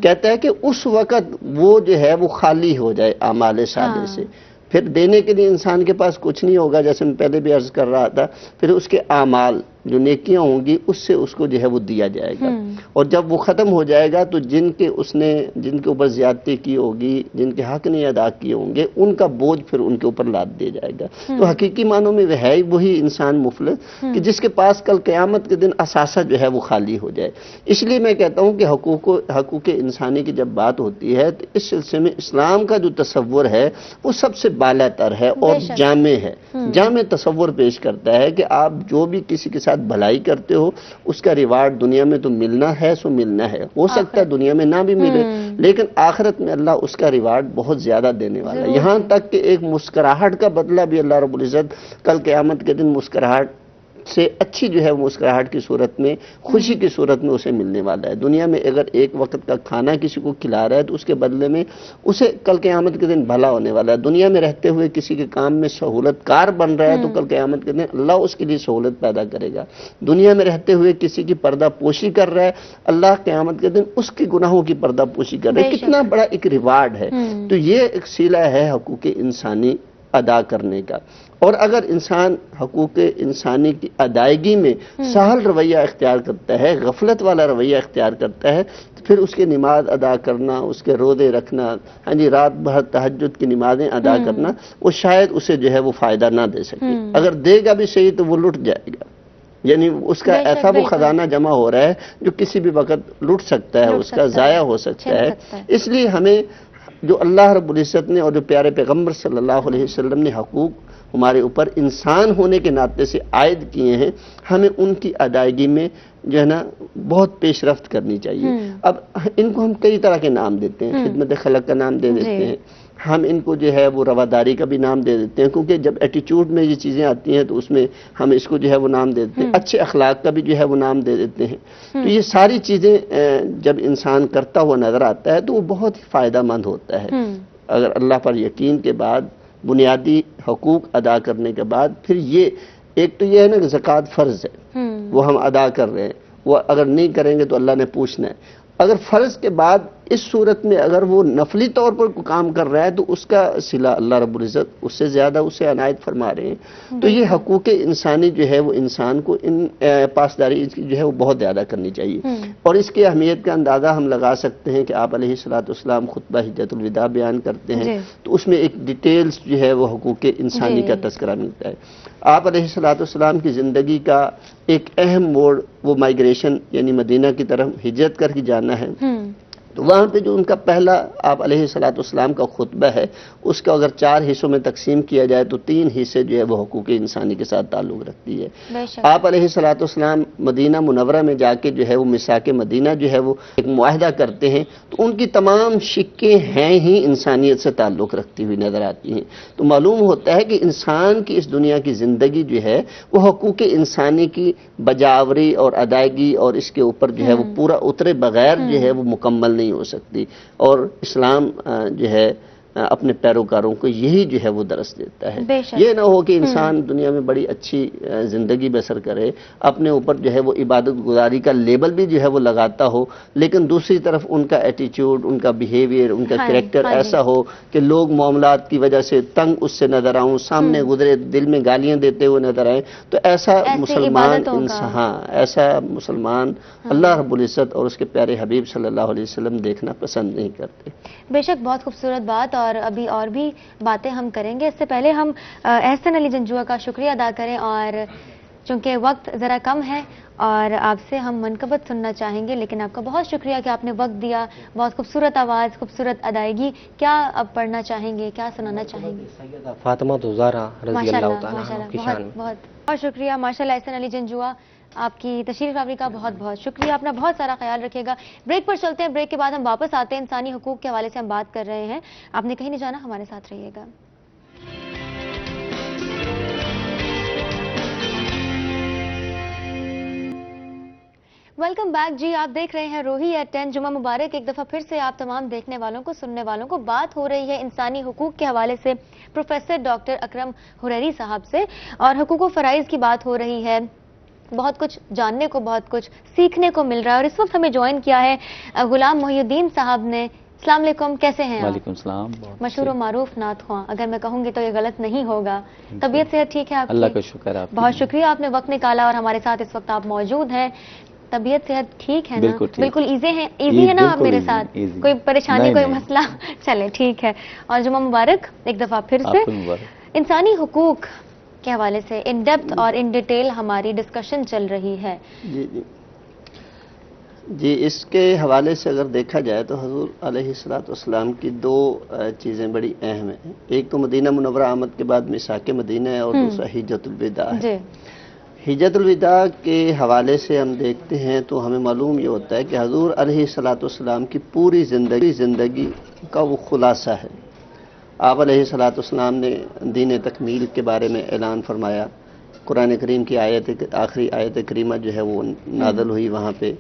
E: کہتا ہے کہ اس وقت وہ جو ہے وہ خالی ہو جائے اعمال صالح سے، پھر دینے کے لیے انسان کے پاس کچھ نہیں ہوگا، جیسے میں پہلے بھی عرض کر رہا تھا، پھر اس کے اعمال جو نیکیاں ہوں گی اس سے اس کو جو ہے وہ دیا جائے گا، اور جب وہ ختم ہو جائے گا تو جن کے اوپر زیادتی کی ہوگی، جن کے حق نہیں ادا کیے ہوں گے، ان کا بوجھ پھر ان کے اوپر لاد دیا جائے گا۔ تو حقیقی معنوں میں وہ ہے وہی انسان مفلس کہ جس کے پاس کل قیامت کے دن اثاثہ جو ہے وہ خالی ہو جائے۔ اس لیے میں کہتا ہوں کہ حقوق انسانی کی جب بات ہوتی ہے تو اس سلسلے میں اسلام کا جو تصور ہے وہ سب سے بالا تر ہے اور جامع ہے، جامع تصور پیش کرتا ہے کہ آپ جو بھی کسی کے ساتھ بھلائی کرتے ہو اس کا ریوارڈ دنیا میں تو ملنا ہے، سو ملنا ہے، ہو سکتا ہے دنیا میں نہ بھی ملے، لیکن آخرت میں اللہ اس کا ریوارڈ بہت زیادہ دینے والا ہے، یہاں تک کہ ایک مسکراہٹ کا بدلہ بھی اللہ رب العزت کل قیامت کے دن مسکراہٹ سے اچھی جو ہے وہ مسکراہٹ کی صورت میں، خوشی کی صورت میں اسے ملنے والا ہے۔ دنیا میں اگر ایک وقت کا کھانا کسی کو کھلا رہا ہے تو اس کے بدلے میں اسے کل قیامت کے دن بھلا ہونے والا ہے۔ دنیا میں رہتے ہوئے کسی کے کام میں سہولت کار بن رہا ہے تو کل قیامت کے دن اللہ اس کے لیے سہولت پیدا کرے گا۔ دنیا میں رہتے ہوئے کسی کی پردہ پوشی کر رہا ہے، اللہ قیامت کے دن اس کے گناہوں کی پردہ پوشی کر رہا ہے۔ کتنا بڑا ایک ریوارڈ ہے۔ تو یہ ایک سلسلہ ہے حقوق انسانی ادا کرنے کا، اور اگر انسان حقوق انسانی کی ادائیگی میں سہل رویہ اختیار کرتا ہے، غفلت والا رویہ اختیار کرتا ہے، تو پھر اس کے نماز ادا کرنا، اس کے روزے رکھنا، رات بھر تہجد کی نمازیں ادا کرنا، وہ شاید اسے جو ہے وہ فائدہ نہ دے سکے۔ اگر دے گا بھی صحیح تو وہ لٹ جائے گا، یعنی اس کا ایسا وہ خزانہ جمع ہو رہا ہے جو کسی بھی وقت لٹ سکتا ہے، اس کا ضائع ہو سکتا ہے۔ اس لیے ہمیں جو اللہ رب العزت نے اور جو پیارے پیغمبر صلی اللہ علیہ وسلم نے حقوق ہمارے اوپر انسان ہونے کے ناطے سے عائد کیے ہیں، ہمیں ان کی ادائیگی میں جو ہے نا بہت پیش رفت کرنی چاہیے۔ اب ان کو ہم کئی طرح کے نام دیتے ہیں، خدمت خلق کا نام دے دیتے ہیں، ہم ان کو جو ہے وہ رواداری کا بھی نام دے دیتے ہیں، کیونکہ جب ایٹیچیوڈ میں یہ چیزیں آتی ہیں تو اس میں ہم اس کو جو ہے وہ نام دے دیتے ہیں، اچھے اخلاق کا بھی جو ہے وہ نام دے دیتے ہیں۔ تو یہ ساری چیزیں جب انسان کرتا ہوا نظر آتا ہے تو وہ بہت ہی فائدہ مند ہوتا ہے۔ اگر اللہ پر یقین کے بعد بنیادی حقوق ادا کرنے کے بعد پھر یہ ایک تو یہ ہے نا کہ زکوٰۃ فرض ہے، وہ ہم ادا کر رہے ہیں، وہ اگر نہیں کریں گے تو اللہ نے پوچھنا ہے۔ اگر فرض کے بعد اس صورت میں اگر وہ نفلی طور پر کام کر رہا ہے تو اس کا صلہ اللہ رب العزت اس سے زیادہ اسے عنایت فرما رہے ہیں۔ تو یہ حقوق انسانی جو ہے وہ انسان کو ان پاسداری جو ہے وہ بہت زیادہ کرنی چاہیے، اور اس کی اہمیت کا اندازہ ہم لگا سکتے ہیں کہ آپ علیہ الصلوۃ والسلام خطبہ حجۃ الوداع بیان کرتے ہیں تو اس میں ایک ڈیٹیلز جو ہے وہ حقوق انسانی کا تذکرہ ملتا ہے۔ آپ علیہ الصلوۃ والسلام کی زندگی کا ایک اہم موڑ وہ مائیگریشن یعنی مدینہ کی طرف ہجرت کر کے جانا ہے، تو وہاں پہ جو ان کا پہلا آپ علیہ الصلوۃ والسلام کا خطبہ ہے اس کو اگر 4 حصوں میں تقسیم کیا جائے تو 3 حصے جو ہے وہ حقوق انسانی کے ساتھ تعلق رکھتی ہے۔ آپ علیہ الصلوۃ والسلام مدینہ منورہ میں جا کے جو ہے وہ میثاق مدینہ جو ہے وہ ایک معاہدہ کرتے ہیں، تو ان کی تمام شقیں ہیں ہی انسانیت سے تعلق رکھتی ہوئی نظر آتی ہیں۔ تو معلوم ہوتا ہے کہ انسان کی اس دنیا کی زندگی جو ہے وہ حقوق انسانی کی بجاوری اور ادائیگی اور اس کے اوپر جو ہے وہ پورا اترے بغیر جو ہے وہ مکمل نہیں ہو سکتی، اور اسلام جو ہے اپنے پیروکاروں کو یہی جو ہے وہ درس دیتا ہے. یہ نہ ہو کہ انسان دنیا میں بڑی اچھی زندگی بسر کرے، اپنے اوپر جو ہے وہ عبادت گزاری کا لیبل بھی جو ہے وہ لگاتا ہو، لیکن دوسری طرف ان کا ایٹیچیوڈ، ان کا بیہیویئر، ان کا کریکٹر ایسا ہو کہ لوگ معاملات کی وجہ سے تنگ اس سے نظر آؤں، سامنے گزرے دل میں گالیاں دیتے ہوئے نظر آئیں. تو ایسا مسلمان اللہ رب العزت اور اس کے پیارے حبیب صلی اللہ علیہ وسلم دیکھنا پسند نہیں کرتے.
A: بے شک بہت خوبصورت بات، اور ابھی اور بھی باتیں ہم کریں گے. اس سے پہلے ہم احسن علی جنجوعہ کا شکریہ ادا کریں، اور چونکہ وقت ذرا کم ہے اور آپ سے ہم منقبت سننا چاہیں گے، لیکن آپ کا بہت شکریہ کہ آپ نے وقت دیا. بہت خوبصورت آواز، خوبصورت ادائیگی. کیا اب پڑھنا چاہیں گے، کیا سنانا چاہیں گے؟
G: سیدہ فاطمہ زہرا رضی اللہ تعالیٰ کی شان.
A: بہت شکریہ ماشاءاللہ احسن علی جنجوعہ، آپ کی تشریف آوری کا بہت بہت شکریہ. اپنا بہت سارا خیال رکھیے گا. بریک پر چلتے ہیں، بریک کے بعد ہم واپس آتے ہیں. انسانی حقوق کے حوالے سے ہم بات کر رہے ہیں. آپ نے کہیں نہیں جانا، ہمارے ساتھ رہیے گا. ویلکم بیک جی. آپ دیکھ رہے ہیں روہی ایٹ 10. جمعہ مبارک. ایک دفعہ پھر سے آپ تمام دیکھنے والوں کو، سننے والوں کو. بات ہو رہی ہے انسانی حقوق کے حوالے سے پروفیسر ڈاکٹر اکرم حریری صاحب سے، اور حقوق و فرائض کی بات ہو رہی ہے. بہت کچھ جاننے کو، بہت کچھ سیکھنے کو مل رہا ہے. اور اس وقت ہمیں جوائن کیا ہے غلام محی الدین صاحب نے. السلام علیکم، کیسے ہیں آپ؟
H: وعلیکم السلام.
A: مشہور و معروف نعت خواں، اگر میں کہوں گی تو یہ غلط نہیں ہوگا. طبیعت صحت ٹھیک ہے آپ کی؟
H: اللہ کا شکر. آپ
A: بہت شکریہ، آپ نے وقت نکالا اور ہمارے ساتھ اس وقت آپ موجود ہیں. طبیعت صحت ٹھیک ہے نا؟ بالکل ایزی ہے نا آپ میرے ساتھ؟ کوئی پریشانی، کوئی مسئلہ؟ چلے ٹھیک ہے. اور جمعہ مبارک ایک دفعہ پھر سے. انسانی حقوق کے حوالے سے ان ڈیپتھ اور ان ڈیٹیل ہماری ڈسکشن چل رہی ہے.
E: جی اس کے حوالے سے اگر دیکھا جائے تو حضور علیہ الصلوۃ والسلام کی دو چیزیں بڑی اہم ہیں. ایک تو مدینہ منورہ آمد کے بعد میثاق مدینہ ہے، اور دوسرا حجۃ الوداع ہے. حجۃ الوداع کے حوالے سے ہم دیکھتے ہیں تو ہمیں معلوم یہ ہوتا ہے کہ حضور علیہ الصلوۃ والسلام کی پوری زندگی کا وہ خلاصہ ہے. آپ علیہ الصلوۃ والسلام نے دین تکمیل کے بارے میں اعلان فرمایا. قرآن کریم کی آخری آیت کریمہ جو ہے وہ نازل ہوئی. وہاں پہ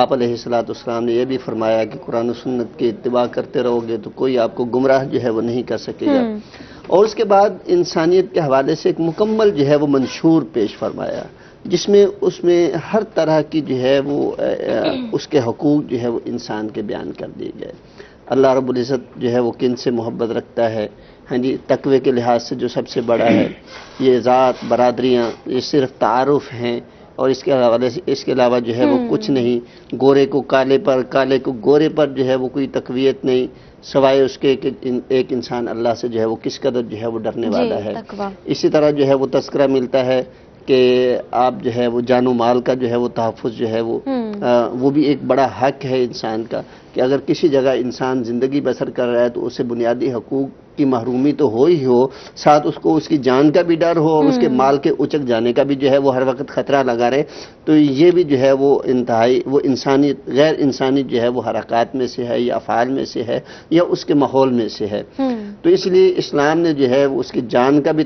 E: آپ علیہ الصلوۃ والسلام نے یہ بھی فرمایا کہ قرآن و سنت کی اتباع کرتے رہو گے تو کوئی آپ کو گمراہ جو ہے وہ نہیں کر سکے گا. اور اس کے بعد انسانیت کے حوالے سے ایک مکمل جو ہے وہ منشور پیش فرمایا، جس میں اس میں ہر طرح کی جو ہے وہ اس کے حقوق جو ہے وہ انسان کے بیان کر دیے گئے. اللہ رب العزت جو ہے وہ کن سے محبت رکھتا ہے، ہاں جی، تقوی کے لحاظ سے جو سب سے بڑا ہے. یہ ذات برادریاں یہ صرف تعارف ہیں، اور اس کے حوالے سے اس کے علاوہ جو ہے وہ کچھ نہیں. گورے کو کالے پر، کالے کو گورے پر جو ہے وہ کوئی تقویت نہیں، سوائے اس کے کہ ایک انسان اللہ سے جو ہے وہ کس قدر جو ہے وہ ڈرنے والا ہے. اسی طرح جو ہے وہ تذکرہ ملتا ہے کہ آپ جو ہے وہ جان و مال کا جو ہے وہ تحفظ جو ہے وہ بھی ایک بڑا حق ہے انسان کا، کہ اگر کسی جگہ انسان زندگی بسر کر رہا ہے تو اسے بنیادی حقوق کی محرومی تو ہو ہی ہو، ساتھ اس کو اس کی جان کا بھی ڈر ہو، اور اس کے مال کے اچک جانے کا بھی جو ہے وہ ہر وقت خطرہ لگا رہے. تو یہ بھی جو ہے وہ انتہائی وہ انسانی غیر انسانی جو ہے وہ حرکات میں سے ہے، یا افعال میں سے ہے، یا اس کے ماحول میں سے ہے. تو اس لیے اسلام نے جو ہے اس کی جان کا بھی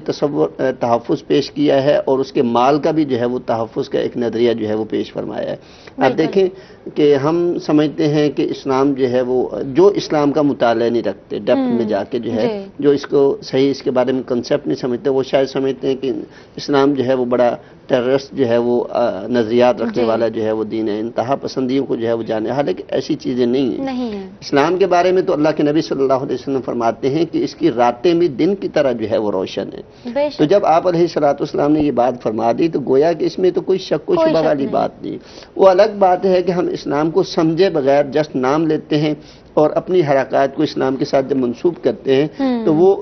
E: تحفظ پیش کیا ہے، اور اس کے مال کا بھی جو ہے وہ تحفظ کا ایک نظریہ جو ہے وہ پیش فرمایا ہے. اب دیکھیں کہ ہم سمجھتے ہیں کہ اسلام جو ہے وہ جو اسلام کا مطالعہ نہیں رکھتے، ڈیپتھ میں جا کے جو ہے جو اس کو صحیح اس کے بارے میں کنسیپٹ نہیں سمجھتے، وہ شاید سمجھتے ہیں کہ اسلام جو ہے وہ بڑا ٹیررسٹ جو ہے وہ نظریات رکھنے والا جو ہے وہ دین ہے، انتہا پسندیوں کو جو ہے وہ جانے. حالانکہ ایسی چیزیں نہیں ہیں. اسلام کے بارے میں تو اللہ کے نبی صلی اللہ علیہ وسلم فرماتے ہیں کہ اس کی راتیں بھی دن کی طرح جو ہے وہ روشن ہیں. تو جب آپ علیہ الصلوۃ والسلام نے یہ بات فرما دی تو گویا کہ اس میں تو کوئی شک و شبہ والی بات نہیں. وہ الگ بات ہے کہ ہم اسلام کو سمجھے بغیر جسٹ نام لیتے ہیں اور اپنی حرکات کو اسلام کے ساتھ جب منسوب کرتے ہیں تو وہ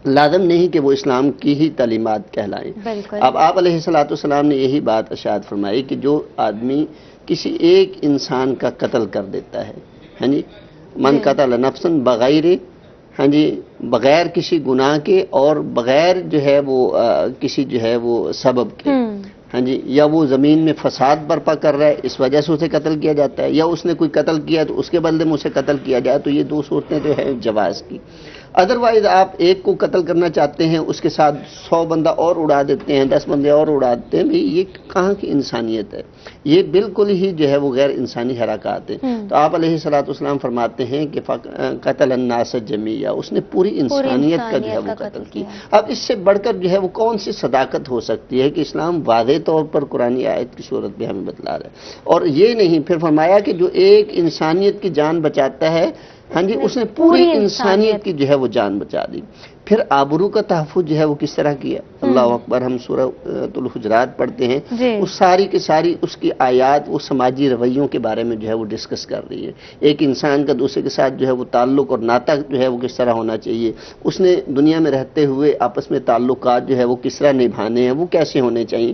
E: لازم نہیں کہ وہ اسلام کی ہی تعلیمات کہلائیں. اب آپ علیہ الصلوۃ والسلام نے یہی بات ارشاد فرمائی کہ جو آدمی کسی ایک انسان کا قتل کر دیتا ہے، ہاں جی، من قتل نفسا بغیر، ہاں جی، بغیر کسی گناہ کے اور بغیر جو ہے وہ کسی جو ہے وہ سبب کے، ہاں جی، یا وہ زمین میں فساد برپا کر رہا ہے اس وجہ سے اسے قتل کیا جاتا ہے، یا اس نے کوئی قتل کیا تو اس کے بدلے میں اسے قتل کیا جائے، تو یہ دو صورتیں جو ہے جواز کی. ادروائز آپ ایک کو قتل کرنا چاہتے ہیں، اس کے ساتھ 100 بندہ اور اڑا دیتے ہیں، 10 بندے اور اڑا دیتے ہیں، یہ کہاں کی انسانیت ہے؟ یہ بالکل ہی جو ہے وہ غیر انسانی حرکات ہیں۔ تو آپ علیہ الصلوۃ والسلام فرماتے ہیں کہ قتل الناس جمیعا، اس نے پوری انسانیت کا جو ہے وہ قتل کی۔ اب اس سے بڑھ کر جو ہے وہ کون سی صداقت ہو سکتی ہے کہ اسلام واضح طور پر قرآنی آیت کی صورت میں ہمیں بتلا رہا ہے۔ اور یہ نہیں، پھر فرمایا کہ جو ایک انسانیت کی جان بچاتا ہے، ہاں جی، اس نے پوری انسانیت کی جو ہے وہ جان بچا دی۔ پھر آبرو کا تحفظ جو ہے وہ کس طرح کیا؟ اللہ اکبر، ہم سورہ الحجرات پڑھتے ہیں، وہ ساری کی ساری اس کی آیات وہ سماجی رویوں کے بارے میں جو ہے وہ ڈسکس کر رہی ہے۔ ایک انسان کا دوسرے کے ساتھ جو ہے وہ تعلق اور ناطہ جو ہے وہ کس طرح ہونا چاہیے، اس نے دنیا میں رہتے ہوئے آپس میں تعلقات جو ہے وہ کس طرح نبھانے ہیں، وہ کیسے ہونے چاہیے۔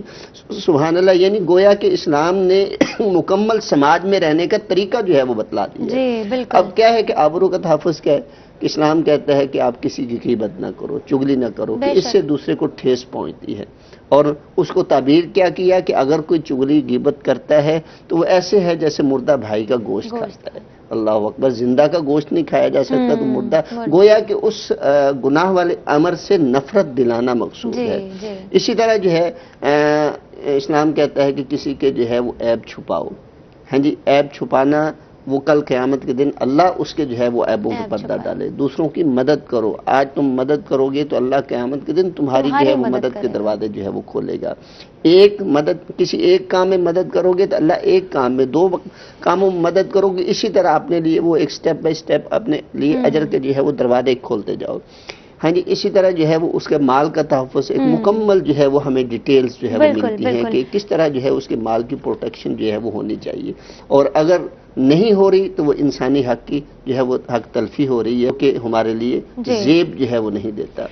E: سبحان اللہ، یعنی گویا کہ اسلام نے مکمل سماج میں رہنے کا طریقہ جو ہے وہ بتلا دیا۔ اب کیا ہے کہ آبرو کا تحفظ کیا ہے؟ اسلام کہتا ہے کہ آپ کسی کی غیبت نہ کرو، چغلی نہ کرو، کہ اس سے دوسرے کو ٹھیس پہنچتی ہے۔ اور اس کو تعبیر کیا کیا کہ اگر کوئی چغلی غیبت کرتا ہے تو وہ ایسے ہے جیسے مردہ بھائی کا گوشت کھاتا ہے۔ اللہ اکبر، زندہ کا گوشت نہیں کھایا جا سکتا تو مردہ، گویا کہ اس گناہ والے امر سے نفرت دلانا مقصود ہے۔ اسی طرح جو ہے اسلام کہتا ہے کہ کسی کے جو ہے وہ عیب چھپاؤ، ہاں جی، عیب چھپانا وہ کل قیامت کے دن اللہ اس کے جو ہے وہ عیبوں کو پردہ ڈالے۔ دوسروں کی مدد کرو، آج تم مدد کرو گے تو اللہ قیامت کے دن تمہاری جو ہے وہ مدد کے دروازے جو ہے وہ کھولے گا۔ ایک مدد، کسی ایک کام میں مدد کرو گے تو اللہ ایک کام میں، 2 کاموں میں مدد کرو گے، اسی طرح اپنے لیے وہ ایک سٹیپ بائی سٹیپ اپنے لیے اجر کے جو ہے وہ دروازے کھولتے جاؤ۔ ہاں جی، اسی طرح جو ہے وہ اس کے مال کا تحفظ، ایک مکمل جو ہے وہ ہمیں ڈیٹیلز جو ہے وہ ملتی ہیں کہ کس طرح جو ہے اس کے مال کی پروٹیکشن جو ہے وہ ہونی چاہیے، اور اگر نہیں ہو رہی تو وہ انسانی حق کی جو ہے وہ حق تلفی ہو رہی ہے کہ ہمارے لیے زیب جو ہے وہ نہیں دیتا۔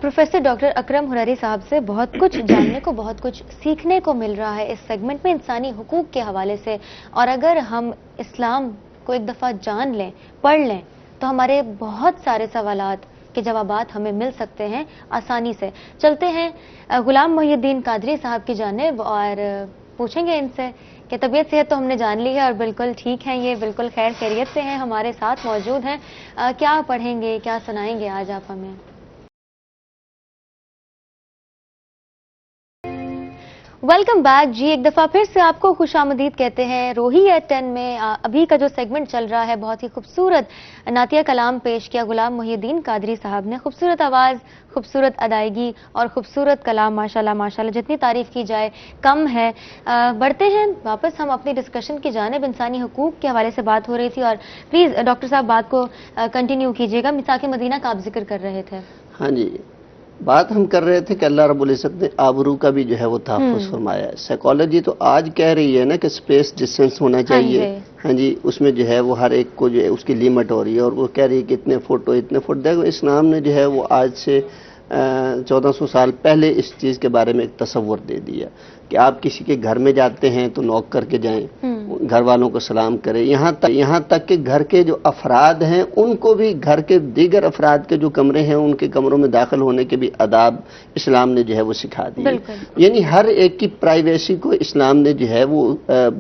A: پروفیسر ڈاکٹر اکرم حریری صاحب سے بہت کچھ جاننے کو، بہت کچھ سیکھنے کو مل رہا ہے اس سیگمنٹ میں انسانی حقوق کے حوالے سے، اور اگر ہم اسلام کو ایک دفعہ جان لیں، پڑھ لیں، تو ہمارے بہت سارے سوالات کے جوابات ہمیں مل سکتے ہیں آسانی سے۔ چلتے ہیں غلام محی الدین قادری صاحب کی جانب اور پوچھیں گے ان سے کہ طبیعت صحت تو ہم نے جان لی ہے اور بالکل ٹھیک ہیں، یہ بالکل خیر خیریت سے ہیں، ہمارے ساتھ موجود ہیں۔ کیا پڑھیں گے، کیا سنائیں گے آج آپ ہمیں؟ ویلکم بیک جی، ایک دفعہ پھر سے آپ کو خوش آمدید کہتے ہیں۔ روہی ایٹ 10 میں ابھی کا جو سیگمنٹ چل رہا ہے، بہت ہی خوبصورت نعتیہ کلام پیش کیا غلام محی الدین قادری صاحب نے۔ خوبصورت آواز، خوبصورت ادائیگی اور خوبصورت کلام، ماشاءاللہ ماشاءاللہ، جتنی تعریف کی جائے کم ہے۔ بڑھتے ہیں واپس ہم اپنی ڈسکشن کی جانب۔ انسانی حقوق کے حوالے سے بات ہو رہی تھی اور پلیز ڈاکٹر صاحب بات کو کنٹینیو کیجیے گا۔ میثاق مدینہ کا آپ ذکر کر رہے تھے۔
E: ہاں جی، بات ہم کر رہے تھے کہ اللہ رب العزت نے آبرو کا بھی جو ہے وہ تحفظ فرمایا ہے۔ سائیکالوجی تو آج کہہ رہی ہے نا کہ اسپیس ڈسٹینس ہونا چاہیے، ہاں جی، اس میں جو ہے وہ ہر ایک کو جو ہے اس کی لیمٹ ہو رہی ہے، اور وہ کہہ رہی ہے کہ اتنے فٹ ہو، اتنے فٹ۔ دیکھو اسلام نے جو ہے وہ آج سے 1400 سال پہلے اس چیز کے بارے میں ایک تصور دے دیا کہ آپ کسی کے گھر میں جاتے ہیں تو نوک کر کے جائیں، گھر والوں کو سلام کریں، یہاں تک کہ گھر کے جو افراد ہیں ان کو بھی گھر کے دیگر افراد کے جو کمرے ہیں ان کے کمروں میں داخل ہونے کے بھی آداب اسلام نے جو ہے وہ سکھا دی۔ یعنی ہر ایک کی پرائیویسی کو اسلام نے جو ہے وہ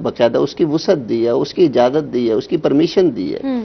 E: باقاعدہ اس کی وسعت دی ہے، اس کی اجازت دی ہے، اس کی پرمیشن دی ہے۔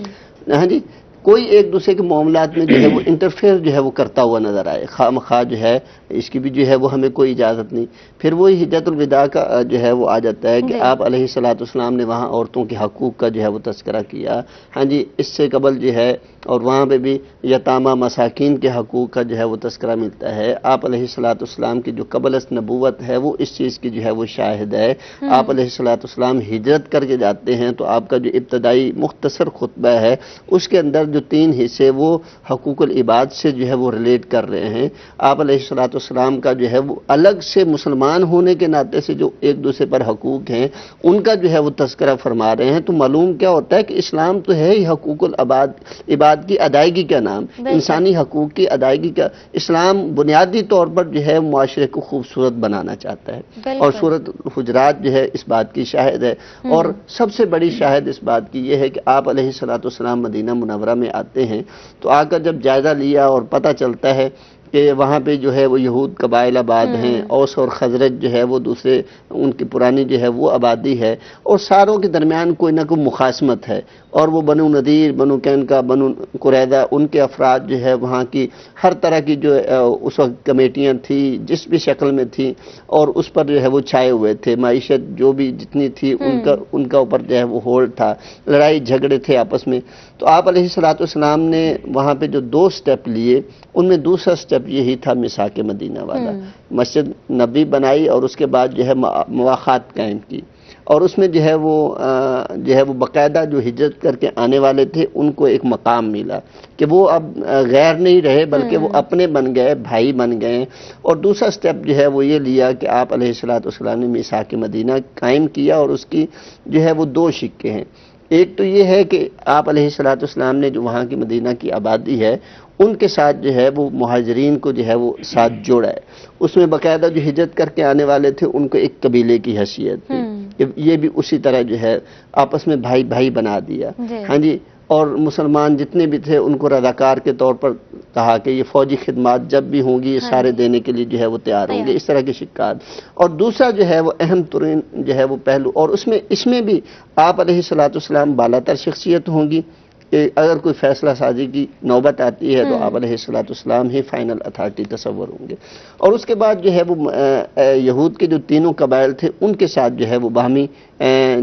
E: ہاں جی، کوئی ایک دوسرے کے معاملات میں جو ہے وہ انٹرفیئر جو ہے وہ کرتا ہوا نظر آئے، خواہ مخواہ جو ہے اس کی بھی جو ہے وہ ہمیں کوئی اجازت نہیں۔ پھر وہی حجت الوداع کا جو ہے وہ آ جاتا ہے کہ آپ علیہ الصلوۃ والسلام نے وہاں عورتوں کے حقوق کا جو ہے وہ تذکرہ کیا، ہاں جی، اس سے قبل جو ہے، اور وہاں پہ بھی یتامہ مساکین کے حقوق کا جو ہے وہ تذکرہ ملتا ہے۔ آپ علیہ الصلوۃ والسلام کی جو قبل از نبوت ہے وہ اس چیز کی جو ہے وہ شاہد ہے۔ آپ علیہ الصلوۃ والسلام ہجرت کر کے جاتے ہیں تو آپ کا جو ابتدائی مختصر خطبہ ہے اس کے اندر جو 3 حصے وہ حقوق العباد سے جو ہے وہ ریلیٹ کر رہے ہیں۔ آپ علیہ الصلوۃ والسلام کا جو ہے وہ الگ سے مسلمان ہونے کے ناطے سے جو ایک دوسرے پر حقوق ہیں ان کا جو ہے وہ تذکرہ فرما رہے ہیں۔ تو معلوم کیا ہوتا ہے کہ اسلام تو ہے ہی حقوق العباد کی ادائیگی کا نام، انسانی حقوق کی ادائیگی کا۔ اسلام بنیادی طور پر جو ہے معاشرے کو خوبصورت بنانا چاہتا ہے، اور سورۃ الحجرات جو ہے اس بات کی شاہد ہے۔ اور سب سے بڑی شاہد اس بات کی یہ ہے کہ آپ علیہ الصلوۃ والسلام مدینہ منورہ میں آتے ہیں تو آ کر جب جائزہ لیا اور پتہ چلتا ہے کہ وہاں پہ جو ہے وہ یہود قبائل آباد ہیں، اوس اور خزرج جو ہے وہ دوسرے ان کی پرانی جو ہے وہ آبادی ہے، اور ساروں کے درمیان کوئی نہ کوئی مخاصمت ہے، اور وہ بنو نذیر، بنو قینقاع، بنو قریظہ، ان کے افراد جو ہے وہاں کی ہر طرح کی جو اس وقت کمیٹیاں تھیں جس بھی شکل میں تھیں، اور اس پر جو ہے وہ چھائے ہوئے تھے، معیشت جو بھی جتنی تھی ان کا اوپر جو ہے وہ ہولڈ تھا، لڑائی جھگڑے تھے آپس میں۔ تو آپ علیہ الصلوۃ والسلام نے وہاں پہ جو 2 سٹیپ لیے، ان میں دوسرا سٹیپ یہی تھا میثاق مدینہ والا، مسجد نبی بنائی اور اس کے بعد جو ہے مواخات قائم کی، اور اس میں جو ہے وہ باقاعدہ جو ہجرت کر کے آنے والے تھے ان کو ایک مقام ملا کہ وہ اب غیر نہیں رہے بلکہ وہ اپنے بن گئے، بھائی بن گئے۔ اور دوسرا سٹیپ جو ہے وہ یہ لیا کہ آپ علیہ الصلوۃ والسلام نے میثاق مدینہ قائم کیا، اور اس کی جو ہے وہ 2 شقیں ہیں۔ ایک تو یہ ہے کہ آپ علیہ الصلوۃ والسلام نے جو وہاں کی مدینہ کی آبادی ہے ان کے ساتھ جو ہے وہ مہاجرین کو جو ہے وہ ساتھ جوڑا ہے، اس میں باقاعدہ جو ہجرت کر کے آنے والے تھے ان کو ایک قبیلے کی حیثیت تھی، یہ بھی اسی طرح جو ہے آپس میں بھائی بھائی بنا دیا، ہاں جی۔ اور مسلمان جتنے بھی تھے ان کو رضاکار کے طور پر کہا کہ یہ فوجی خدمات جب بھی ہوں گی یہ سارے دینے کے لیے جو ہے وہ تیار ہوں گے، اس طرح کے شکات۔ اور دوسرا جو ہے وہ اہم ترین جو ہے وہ پہلو، اور اس میں بھی آپ علیہ الصلوۃ والسلام بالا تر شخصیت ہوں گی کہ اگر کوئی فیصلہ سازی کی نوبت آتی ہے تو آپ علیہ الصلوۃ والسلام ہی فائنل اتھارٹی تصور ہوں گے۔ اور اس کے بعد جو ہے وہ یہود کے جو 3 قبائل تھے ان کے ساتھ جو ہے وہ باہمی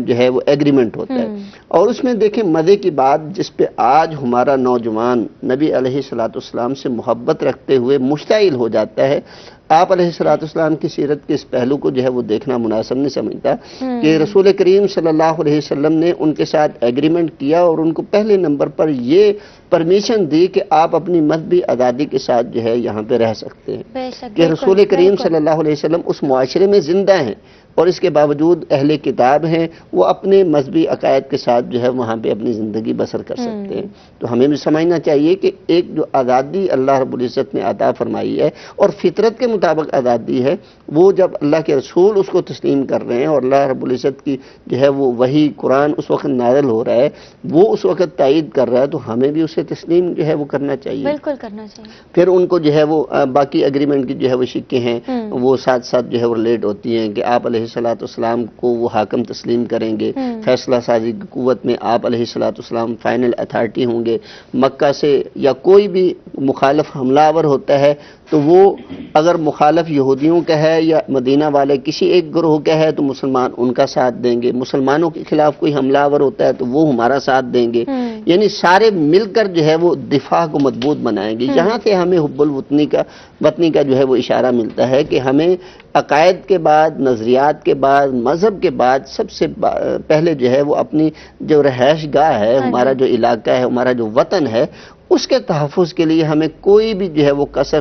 E: جو ہے وہ ایگریمنٹ ہوتا ہے، اور اس میں دیکھیں مزے کی بات جس پہ آج ہمارا نوجوان نبی علیہ الصلوۃ والسلام سے محبت رکھتے ہوئے مشتعل ہو جاتا ہے، آپ علیہ الصلوۃ والسلام کی سیرت کے اس پہلو کو جو ہے وہ دیکھنا مناسب نہیں سمجھتا کہ رسول کریم صلی اللہ علیہ وسلم نے ان کے ساتھ ایگریمنٹ کیا اور ان کو پہلے نمبر پر یہ پرمیشن دی کہ آپ اپنی مذہبی آزادی کے ساتھ جو ہے یہاں پہ رہ سکتے ہیں، کہ رسول کریم صلی اللہ علیہ وسلم اس معاشرے میں زندہ ہیں، اور اس کے باوجود اہل کتاب ہیں وہ اپنے مذہبی عقائد کے ساتھ جو ہے وہاں پہ اپنی زندگی بسر کر سکتے ہیں۔ تو ہمیں بھی سمجھنا چاہیے کہ ایک جو آزادی اللہ رب العزت نے عطا فرمائی ہے اور فطرت کے مطابق آزادی ہے، وہ جب اللہ کے رسول اس کو تسلیم کر رہے ہیں اور اللہ رب العزت کی جو ہے وہ وحی قرآن اس وقت نازل ہو رہا ہے، وہ اس وقت تائید کر رہا ہے، تو ہمیں بھی اسے تسلیم جو ہے وہ کرنا چاہیے،
A: بالکل کرنا چاہیے۔
E: پھر ان کو جو ہے وہ باقی ایگریمنٹ کی جو ہے وہ شقیں ہیں وہ ساتھ ساتھ جو ہے وہ ریلیٹ ہوتی ہیں کہ آپ علیہ الصلوۃ والسلام کو وہ حاکم تسلیم کریں گے، فیصلہ سازی کی قوت میں آپ علیہ الصلوۃ والسلام فائنل اتھارٹی ہوں گے، مکہ سے یا کوئی بھی مخالف حملہ آور ہوتا ہے تو وہ اگر مخالف یہودیوں کا ہے یا مدینہ والے کسی ایک گروہ کا ہے تو مسلمان ان کا ساتھ دیں گے، مسلمانوں کے خلاف کوئی حملہ آور ہوتا ہے تو وہ ہمارا ساتھ دیں گے، یعنی سارے مل کر جو ہے وہ دفاع کو مضبوط بنائیں گے۔ یہاں سے ہمیں حب الوطنی کا جو ہے وہ اشارہ ملتا ہے کہ ہمیں عقائد کے بعد، نظریات کے بعد، مذہب کے بعد سب سے پہلے جو ہے وہ اپنی جو رہائش گاہ ہے، ہمارا جو علاقہ ہے، ہمارا جو وطن ہے، اس کے تحفظ کے لیے ہمیں کوئی بھی جو ہے وہ کسر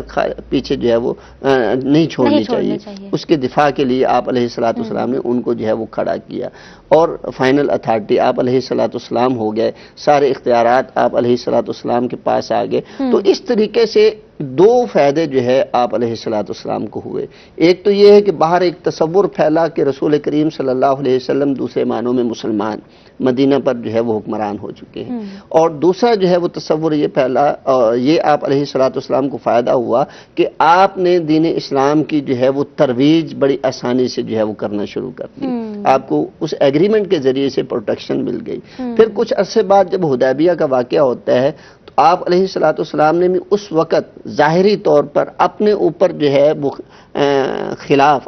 E: پیچھے جو ہے وہ نہیں چھوڑنی چاہیے۔ اس کے دفاع کے لیے آپ علیہ الصلوۃ والسلام نے ان کو جو ہے وہ کھڑا کیا، اور فائنل اتھارٹی آپ علیہ الصلوۃ والسلام ہو گئے، سارے اختیارات آپ علیہ الصلوۃ والسلام کے پاس آ گئے۔ تو اس طریقے سے 2 فائدے جو ہے آپ علیہ الصلوۃ والسلام کو ہوئے۔ ایک تو یہ ہے کہ باہر ایک تصور پھیلا کہ رسول کریم صلی اللہ علیہ وسلم دوسرے معنوں میں مسلمان مدینہ پر جو ہے وہ حکمران ہو چکے ہیں، اور دوسرا جو ہے وہ تصور یہ پھیلا، اور یہ آپ علیہ الصلوۃ والسلام کو فائدہ ہوا کہ آپ نے دین اسلام کی جو ہے وہ ترویج بڑی آسانی سے جو ہے وہ کرنا شروع کر دی، آپ کو اس ایگریمنٹ کے ذریعے سے پروٹیکشن مل گئی۔ پھر کچھ عرصے بعد جب حدیبیہ کا واقعہ ہوتا ہے تو آپ علیہ الصلوۃ والسلام نے بھی اس وقت ظاہری طور پر اپنے اوپر جو ہے وہ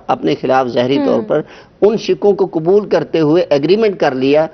E: اپنے خلاف ظاہری طور پر ان شکوں کو قبول کرتے ہوئے ایگریمنٹ کر لیا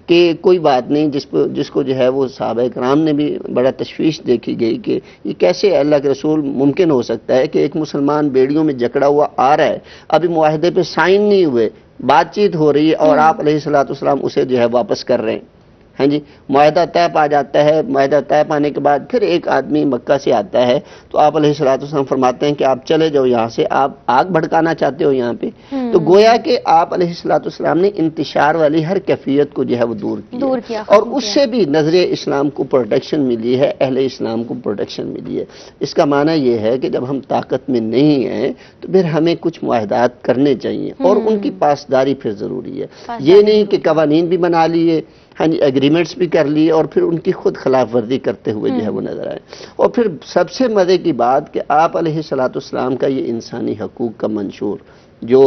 E: کہ کوئی بات نہیں، جس کو جو ہے وہ صحابہ کرام نے بھی بڑا تشویش دیکھی گئی کہ یہ کیسے اللہ کے رسول ممکن ہو سکتا ہے کہ ایک مسلمان بیڑیوں میں جکڑا ہوا آ رہا ہے، ابھی معاہدے پہ سائن نہیں ہوئے، بات چیت ہو رہی ہے اور آپ علیہ الصلوۃ والسلام اسے جو ہے واپس کر رہے ہیں۔ ہاں جی، معاہدہ طے پا جاتا ہے، معاہدہ طے پانے کے بعد پھر ایک آدمی مکہ سے آتا ہے تو آپ علیہ الصلوۃ والسلام فرماتے ہیں کہ آپ چلے جاؤ یہاں سے، آپ آگ بھڑکانا چاہتے ہو یہاں پہ، تو گویا کہ آپ علیہ الصلوۃ والسلام نے انتشار والی ہر کیفیت کو جو ہے وہ دور کیا اور اس سے بھی نظر اسلام کو پروٹیکشن ملی ہے، اہل اسلام کو پروٹیکشن ملی ہے۔ اس کا معنی یہ ہے کہ جب ہم طاقت میں نہیں ہیں تو پھر ہمیں کچھ معاہدات کرنے چاہیے اور ان کی پاسداری پھر ضروری ہے، یہ نہیں کہ قوانین بھی بنا لیے، ہاں جی ایگریمنٹ ایگریمنٹس بھی کر لیے اور پھر ان کی خود خلاف ورزی کرتے ہوئے جو ہے وہ نظر آئے. اور پھر سب سے مزے کی بات کہ آپ علیہ الصلوۃ والسلام کا یہ انسانی حقوق کا منشور جو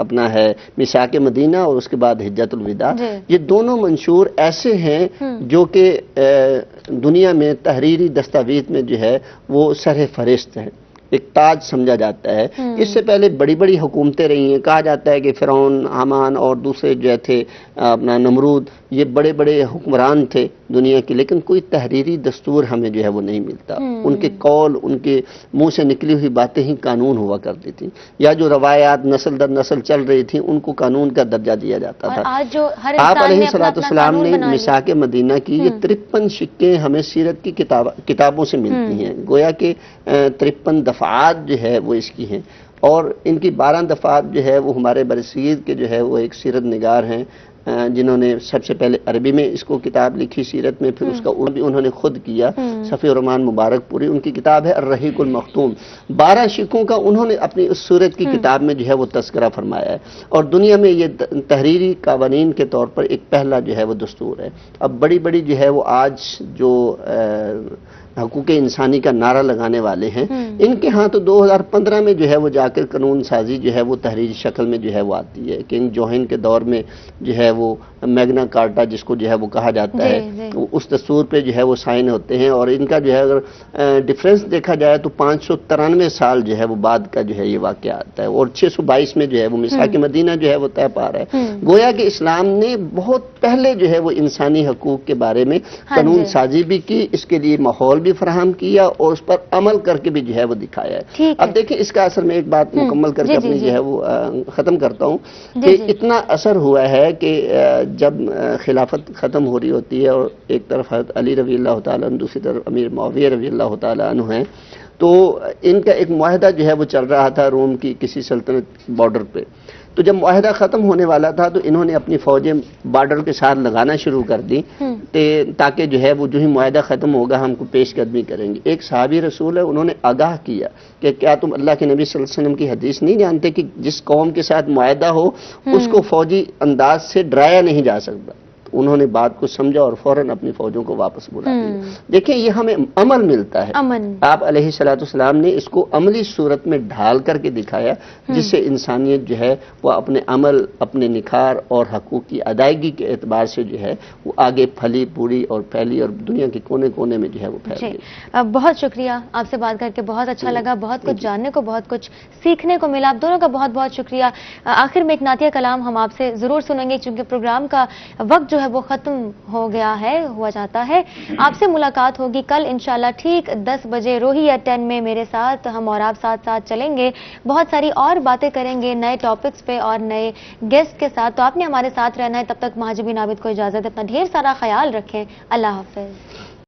E: اپنا ہے میثاق مدینہ اور اس کے بعد حجۃ الوداع، یہ دونوں منشور ایسے ہیں جو کہ دنیا میں تحریری دستاویز میں جو ہے وہ سر فہرست ہیں، ایک تاج سمجھا جاتا ہے. اس سے پہلے بڑی بڑی حکومتیں رہی ہیں، کہا جاتا ہے کہ فرعون، حامان اور دوسرے جو تھے اپنا نمرود، یہ بڑے بڑے حکمران تھے دنیا کے، لیکن کوئی تحریری دستور ہمیں جو ہے وہ نہیں ملتا. ان کے قول، ان کے منہ سے نکلی ہوئی باتیں ہی قانون ہوا کرتی تھیں، یا جو روایات نسل در نسل چل رہی تھیں ان کو قانون کا درجہ دیا جاتا تھا. آپ علیہ الصلوۃ والسلام نے میثاق مدینہ کی یہ 53 سکے ہمیں سیرت کی کتابوں سے ملتی ہیں، گویا کہ 53 دفعات جو ہے وہ اس کی ہیں، اور ان کی 12 دفعات جو ہے وہ ہمارے برصغیر کے جو ہے وہ ایک سیرت نگار ہیں جنہوں نے سب سے پہلے عربی میں اس کو کتاب لکھی سیرت میں، پھر اس کا اردو بھی انہوں نے خود کیا. صفی الرحمان مبارک پوری ان کی کتاب ہے الرحیق المختوم. 12 شکوں کا انہوں نے اپنی اس سورت کی کتاب میں جو ہے وہ تذکرہ فرمایا ہے، اور دنیا میں یہ تحریری قوانین کے طور پر ایک پہلا جو ہے وہ دستور ہے. اب بڑی بڑی جو ہے وہ آج جو حقوق انسانی کا نعرہ لگانے والے ہیں، ان کے ہاں تو 2015 میں جو ہے وہ جا کر قانون سازی جو ہے وہ تحریری شکل میں جو ہے وہ آتی ہے. کنگ جوہن کے دور میں جو ہے وہ میگنا کارٹا جس کو جو ہے وہ کہا جاتا ہے، اس دستور پہ جو ہے وہ سائن ہوتے ہیں، اور ان کا جو ہے اگر ڈفرینس دیکھا جائے تو 593 سال جو ہے وہ بعد کا جو ہے یہ واقعہ آتا ہے، اور 622 میں جو ہے وہ میثاق مدینہ جو ہے وہ طے پا رہا ہے. گویا کہ اسلام نے بہت پہلے جو ہے وہ انسانی حقوق کے بارے میں قانون سازی بھی کی، اس کے لیے ماحول بھی فراہم کیا اور اس پر عمل کر کے بھی جو ہے وہ دکھایا ہے. اب دیکھیں اس کا اثر، میں ایک بات مکمل کر کے اپنی جو ہے وہ ختم کرتا ہوں کہ اتنا اثر ہوا ہے کہ جب خلافت ختم ہو رہی ہوتی ہے اور ایک طرف حضرت علی رضی اللہ تعالیٰ عنہ، دوسری طرف امیر معاویہ رضی اللہ تعالیٰ عنہ ہیں، تو ان کا ایک معاہدہ جو ہے وہ چل رہا تھا روم کی کسی سلطنت بارڈر پہ. تو جب معاہدہ ختم ہونے والا تھا تو انہوں نے اپنی فوجیں بارڈر کے ساتھ لگانا شروع کر دی تاکہ جو ہے وہ جو ہی معاہدہ ختم ہوگا ہم کو پیش قدمی کریں گے. ایک صحابی رسول ہے، انہوں نے آگاہ کیا کہ کیا تم اللہ کے نبی صلی اللہ علیہ وسلم کی حدیث نہیں جانتے کہ جس قوم کے ساتھ معاہدہ ہو اس کو فوجی انداز سے ڈرایا نہیں جا سکتا. انہوں نے بات کو سمجھا اور فوراً اپنی فوجوں کو واپس بلا دیا. دیکھیں یہ ہمیں عمل ملتا ہے، آپ علیہ الصلوۃ والسلام نے اس کو عملی صورت میں ڈھال کر کے دکھایا، جس سے انسانیت جو ہے وہ اپنے عمل، اپنے نکھار اور حقوق کی ادائیگی کے اعتبار سے جو ہے وہ آگے پھلی پھولی اور پھیلی، اور دنیا کے کونے کونے میں جو ہے وہ پھیل گئی.
A: بہت شکریہ، آپ سے بات کر کے بہت اچھا لگا، بہت کچھ جاننے کو، بہت کچھ سیکھنے کو ملا. آپ دونوں کا بہت بہت شکریہ. آخر میں ایک نعتیہ کلام ہم آپ سے ضرور سنیں گے کیونکہ پروگرام کا وقت جو ہے وہ ختم ہو گیا ہے، ہوا جاتا ہے. آپ سے ملاقات ہوگی کل انشاءاللہ ٹھیک 10 بجے روہی ایٹ 10 میں میرے ساتھ. ہم اور آپ ساتھ ساتھ چلیں گے، بہت ساری اور باتیں کریں گے نئے ٹاپکس پہ اور نئے گیسٹ کے ساتھ. تو آپ نے ہمارے ساتھ رہنا ہے. تب تک مہاجبین عابد کو اجازت ہے. اپنا ڈھیر سارا خیال رکھیں. اللہ حافظ.